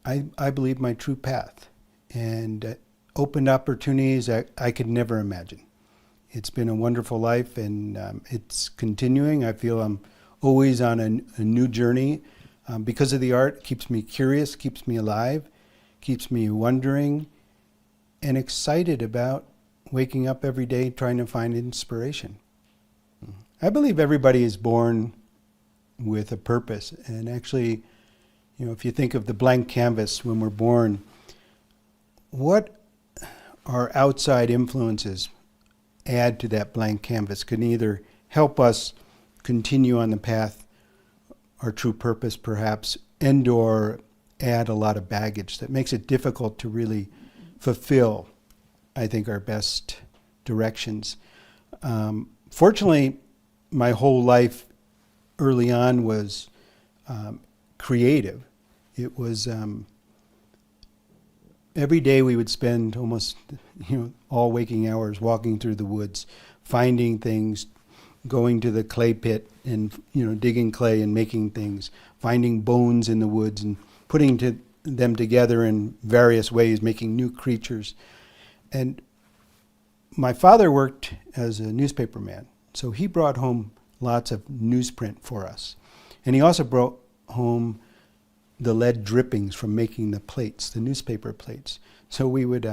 I believe my true path, and opened opportunities I could never imagine. It's been a wonderful life, and it's continuing. I feel I'm always on a new journey. Because of the art, it keeps me curious, keeps me alive, keeps me wondering, and excited about waking up every day trying to find inspiration. I believe everybody is born with a purpose, and actually, if you think of the blank canvas when we're born, what our outside influences add to that blank canvas can either help us continue on the path, our true purpose perhaps, and or add a lot of baggage that makes it difficult to really fulfill, I think, our best directions. Fortunately, my whole life early on was creative. It was every day we would spend almost all waking hours walking through the woods, finding things, going to the clay pit and digging clay and making things, finding bones in the woods and putting them together in various ways, making new creatures. And my father worked as a newspaperman, so he brought home lots of newsprint for us. And he also brought home the lead drippings from making the plates, the newspaper plates. So we would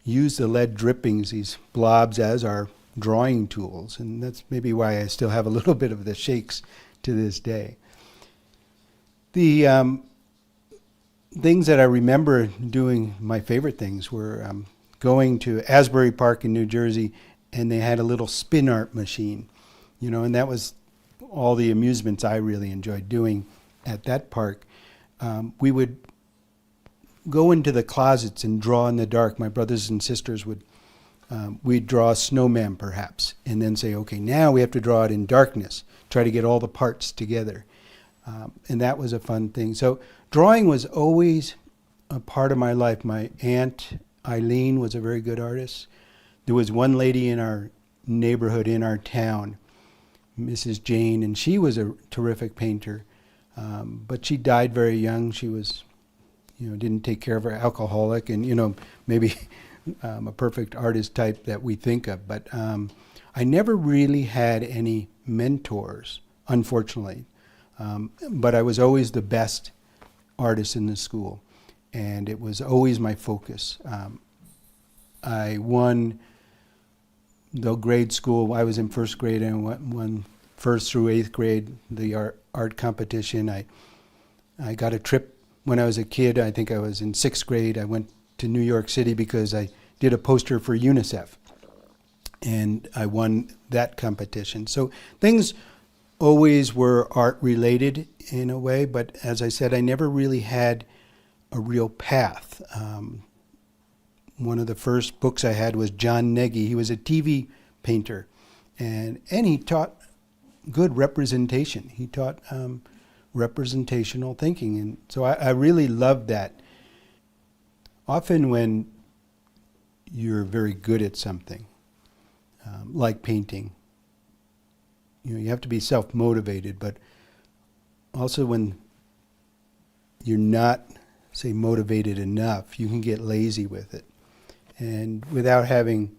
use the lead drippings, these blobs, as our drawing tools, and that's maybe why I still have a little bit of the shakes to this day. The things that I remember doing, my favorite things, were going to Asbury Park in New Jersey, and they had a little spin art machine, and that was all the amusements I really enjoyed doing at that park. We would go into the closets and draw in the dark. My brothers and sisters would, we'd draw a snowman perhaps, and then say, okay, now we have to draw it in darkness, try to get all the parts together. And that was a fun thing. So drawing was always a part of my life. My aunt Eileen was a very good artist. There was one lady in our neighborhood, in our town, Mrs. Jane, and she was a terrific painter. But she died very young. She was, didn't take care of her, alcoholic, and, maybe a perfect artist type that we think of. But I never really had any mentors, unfortunately. But I was always the best artist in the school, and it was always my focus. I won the grade school. I was in first grade and won first through 8th grade, the art competition. I got a trip when I was a kid. I think I was in 6th grade. I went to New York City because I did a poster for UNICEF, and I won that competition. So things always were art related in a way, but as I said, I never really had a real path. One of the first books I had was John Nagy. He was a TV painter, and he taught good representation. He taught representational thinking, and so I really loved that. Often when you're very good at something, like painting, you have to be self-motivated, but also when you're not, say, motivated enough, you can get lazy with it. And without having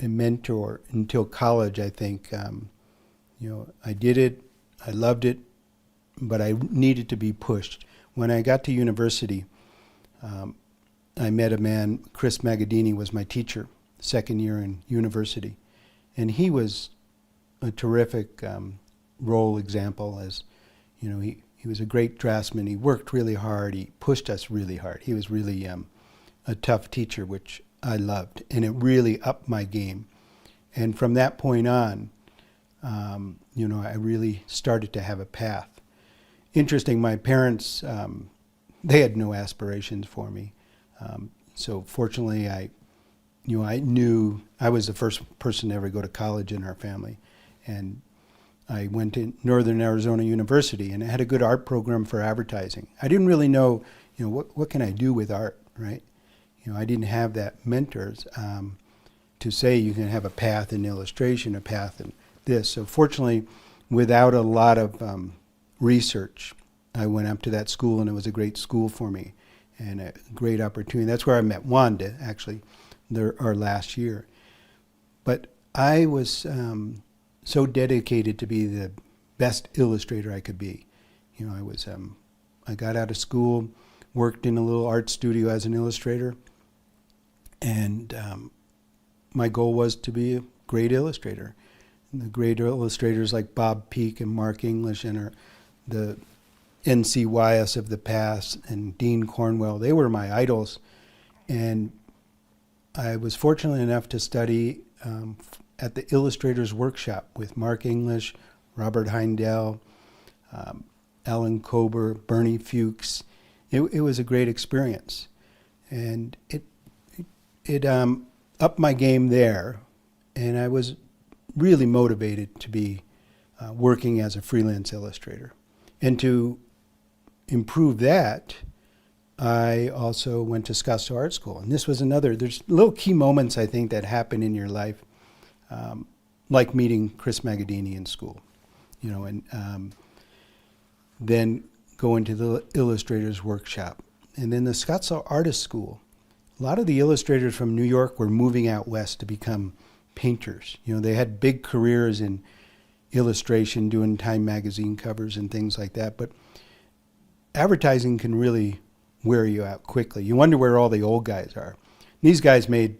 a mentor until college, I think, I did it, I loved it, but I needed to be pushed. When I got to university, I met a man, Chris Magadini was my teacher, second year in university. And he was a terrific role example as, you know, he was a great draftsman. He worked really hard. He pushed us really hard. He was really a tough teacher, which I loved, and it really upped my game. And from that point on, you know, I really started to have a path. Interesting, my parents, they had no aspirations for me. So fortunately, I knew I was the first person to ever go to college in our family. And I went to Northern Arizona University, and it had a good art program for advertising. I didn't really know, you know, what can I do with art, right? You know, I didn't have that mentors to say you can have a path in illustration, a path in this. So fortunately, without a lot of research, I went up to that school, and it was a great school for me and a great opportunity. That's where I met Wanda, actually, our last year. But I was so dedicated to be the best illustrator I could be. You know, I got out of school, worked in a little art studio as an illustrator, and my goal was to be a great illustrator. And the great illustrators like Bob Peake and Mark English and the N.C. Wyeth of the past and Dean Cornwell, they were my idols. And I was fortunate enough to study at the Illustrators Workshop with Mark English, Robert Heindel, Alan Kober, Bernie Fuchs. It was a great experience. And it upped my game there, and I was really motivated to be working as a freelance illustrator. And to improve that, I also went to Scottsdale Art School. And this was there's little key moments, I think, that happen in your life, like meeting Chris Magadini in school, you know, and then going to the Illustrators Workshop. And then the Scottsdale Artist School. A lot of the illustrators from New York were moving out west to become painters. You know, they had big careers in illustration, doing Time magazine covers and things like that. But advertising can really wear you out quickly. You wonder where all the old guys are. These guys made,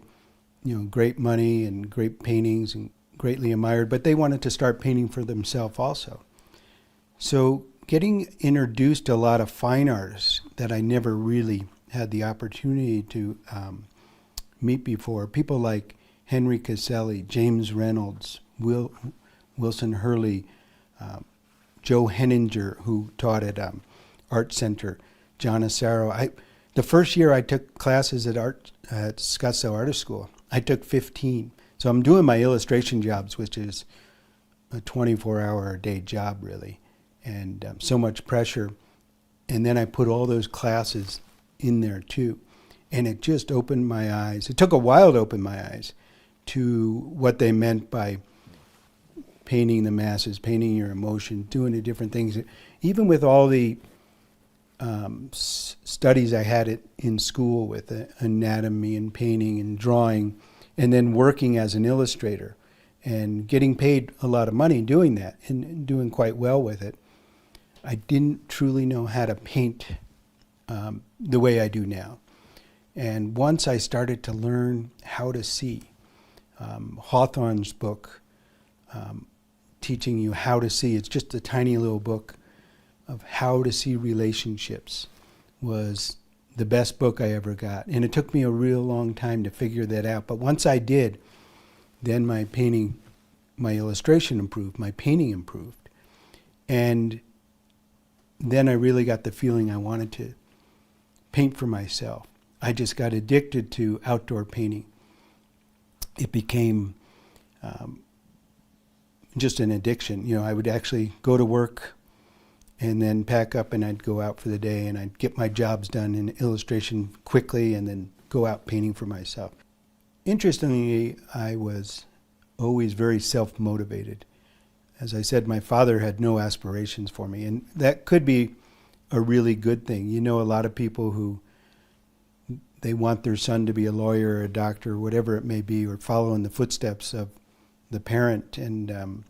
you know, great money and great paintings and greatly admired, but they wanted to start painting for themselves also. So getting introduced to a lot of fine artists that I never really had the opportunity to meet before. People like Henry Caselli, James Reynolds, Wilson Hurley, Joe Henninger, who taught at Art Center, John Asaro. The first year I took classes at Scottsdale Artist School, I took 15. So I'm doing my illustration jobs, which is a 24-hour-a-day job, really, and so much pressure. And then I put all those classes in there too. And it just opened my eyes. It took a while to open my eyes to what they meant by painting the masses, painting your emotion, doing the different things. Even with all the studies I had in school with anatomy and painting and drawing, and then working as an illustrator and getting paid a lot of money doing that and doing quite well with it, I didn't truly know how to paint the way I do now. And once I started to learn how to see, Hawthorne's book, teaching you how to see, it's just a tiny little book of how to see relationships, was the best book I ever got. And it took me a real long time to figure that out. But once I did, then my illustration improved, my painting improved. And then I really got the feeling I wanted to paint for myself. I just got addicted to outdoor painting. It became just an addiction. You know, I would actually go to work and then pack up, and I'd go out for the day, and I'd get my jobs done in illustration quickly and then go out painting for myself. Interestingly, I was always very self-motivated. As I said, my father had no aspirations for me, and that could be a really good thing. You know, a lot of people who they want their son to be a lawyer or a doctor or whatever it may be, or follow in the footsteps of the parent. And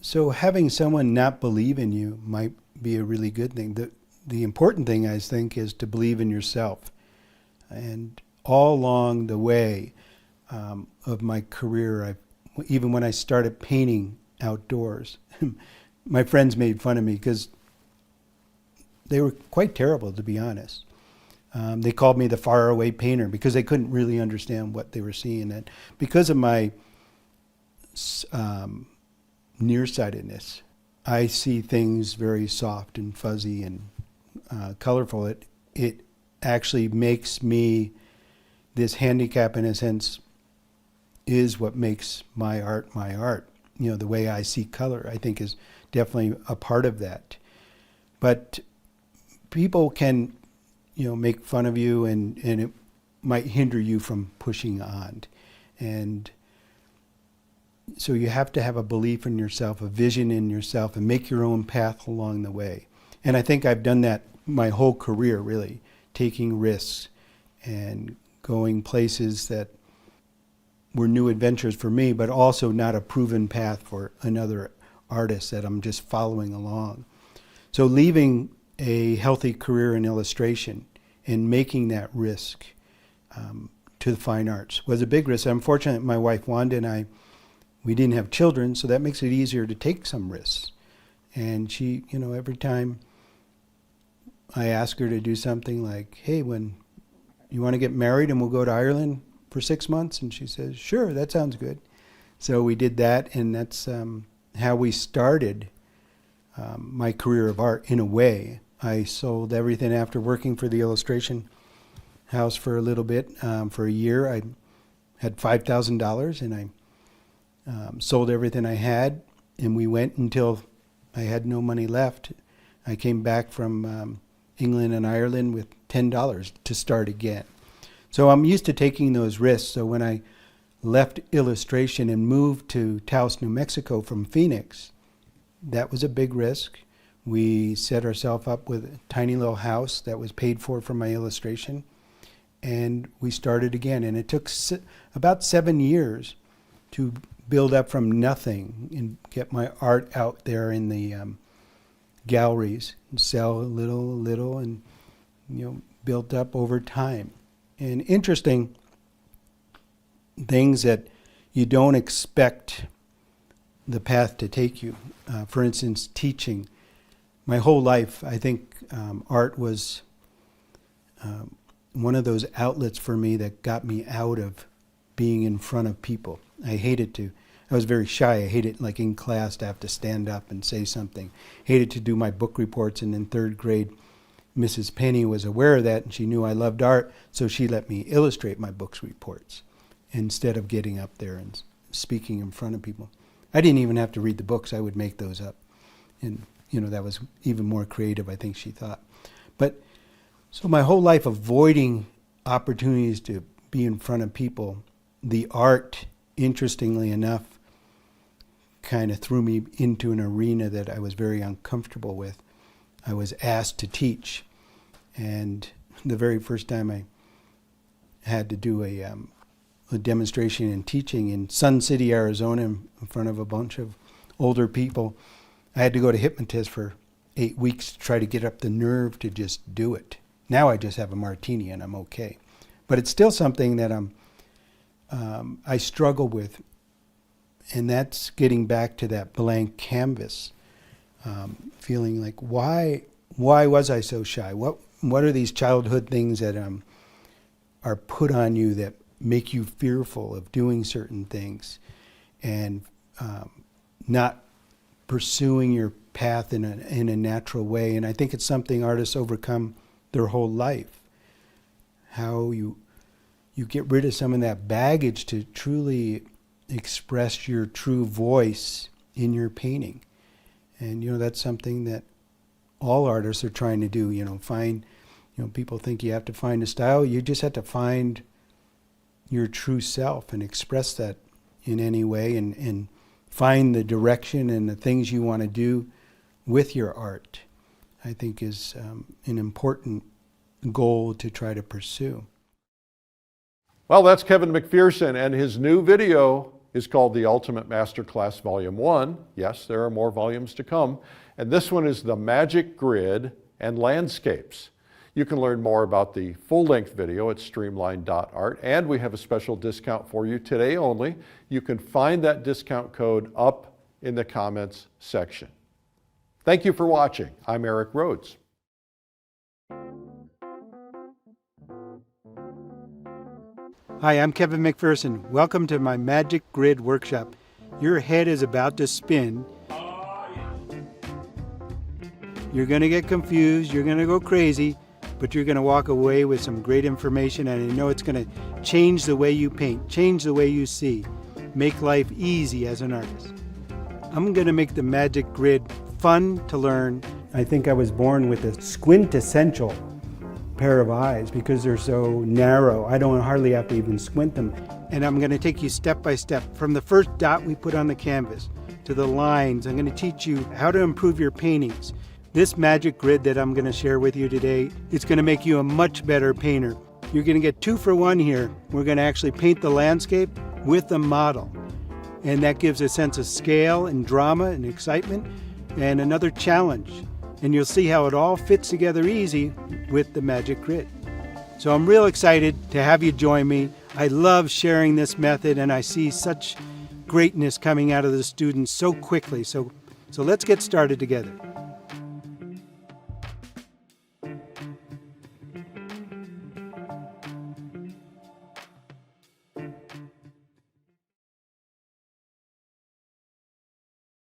so having someone not believe in you might be a really good thing. The important thing, I think, is to believe in yourself. And all along the way of my career, even when I started painting outdoors, my friends made fun of me because they were quite terrible, to be honest. They called me the faraway painter because they couldn't really understand what they were seeing. And because of my nearsightedness, I see things very soft and fuzzy and colorful. It actually makes me, this handicap in a sense, is what makes my art my art. You know, the way I see color, I think, is definitely a part of that. But people can, you know, make fun of you, and it might hinder you from pushing on. And so you have to have a belief in yourself, a vision in yourself, and make your own path along the way. And I think I've done that my whole career, really, taking risks and going places that were new adventures for me, but also not a proven path for another artist that I'm just following along. So leaving a healthy career in illustration and making that risk to the fine arts was a big risk. I'm fortunate my wife Wanda and I, we didn't have children, so that makes it easier to take some risks. And she, you know, every time I ask her to do something like, hey, when you want to get married and we'll go to Ireland for 6 months? And she says, sure, that sounds good. So we did that, and that's how we started my career of art in a way. I sold everything after working for the illustration house for a little bit. For a year, I had $5,000, and I sold everything I had, and we went until I had no money left. I came back from England and Ireland with $10 to start again. So I'm used to taking those risks. So when I left illustration and moved to Taos, New Mexico from Phoenix, that was a big risk. We set ourselves up with a tiny little house that was paid for from my illustration, and we started again. And it took about 7 years to build up from nothing and get my art out there in the galleries and sell a little, and you know, built up over time. And interesting things that you don't expect the path to take you. For instance, teaching. My whole life, I think art was one of those outlets for me that got me out of being in front of people. I was very shy. I hated, like in class, to have to stand up and say something. Hated to do my book reports, and in third grade, Mrs. Penny was aware of that, and she knew I loved art, so she let me illustrate my books reports instead of getting up there and speaking in front of people. I didn't even have to read the books. I would make those up. And, you know, that was even more creative, I think she thought. But so my whole life avoiding opportunities to be in front of people, the art, interestingly enough, kind of threw me into an arena that I was very uncomfortable with. I was asked to teach, and the very first time I had to do a demonstration in teaching in Sun City, Arizona, in front of a bunch of older people, I had to go to hypnotist for 8 weeks to try to get up the nerve to just do it. Now I just have a martini and I'm okay. But it's still something that I struggle with, and that's getting back to that blank canvas. Feeling like, why was I so shy? What are these childhood things that are put on you that make you fearful of doing certain things and not pursuing your path in a natural way? And I think it's something artists overcome their whole life. How you get rid of some of that baggage to truly express your true voice in your painting. And, you know, that's something that all artists are trying to do, you know, people think you have to find a style. You just have to find your true self and express that in any way, and find the direction and the things you want to do with your art, I think is an important goal to try to pursue. Well, that's Kevin Mcpherson, and his new video is called The Ultimate Masterclass Volume 1. Yes, there are more volumes to come. And this one is The Magic Grid and Landscapes. You can learn more about the full-length video at streamline.art, and we have a special discount for you today only. You can find that discount code up in the comments section. Thank you for watching. I'm Eric Rhodes. Hi, I'm Kevin Mcpherson. Welcome to my Magic Grid workshop. Your head is about to spin. You're going to get confused, you're going to go crazy, but you're going to walk away with some great information, and I know it's going to change the way you paint, change the way you see, make life easy as an artist. I'm going to make the Magic Grid fun to learn. I think I was born with a squint-essential pair of eyes because they're so narrow. I don't hardly have to even squint them. And I'm going to take you step by step from the first dot we put on the canvas to the lines. I'm going to teach you how to improve your paintings. This Magic Grid that I'm going to share with you today, it's going to make you a much better painter. You're going to get 2 for 1 here. We're going to actually paint the landscape with the model. And that gives a sense of scale and drama and excitement and another challenge. And you'll see how it all fits together easy with the Magic Grid. So I'm real excited to have you join me. I love sharing this method, and I see such greatness coming out of the students so quickly. So let's get started together.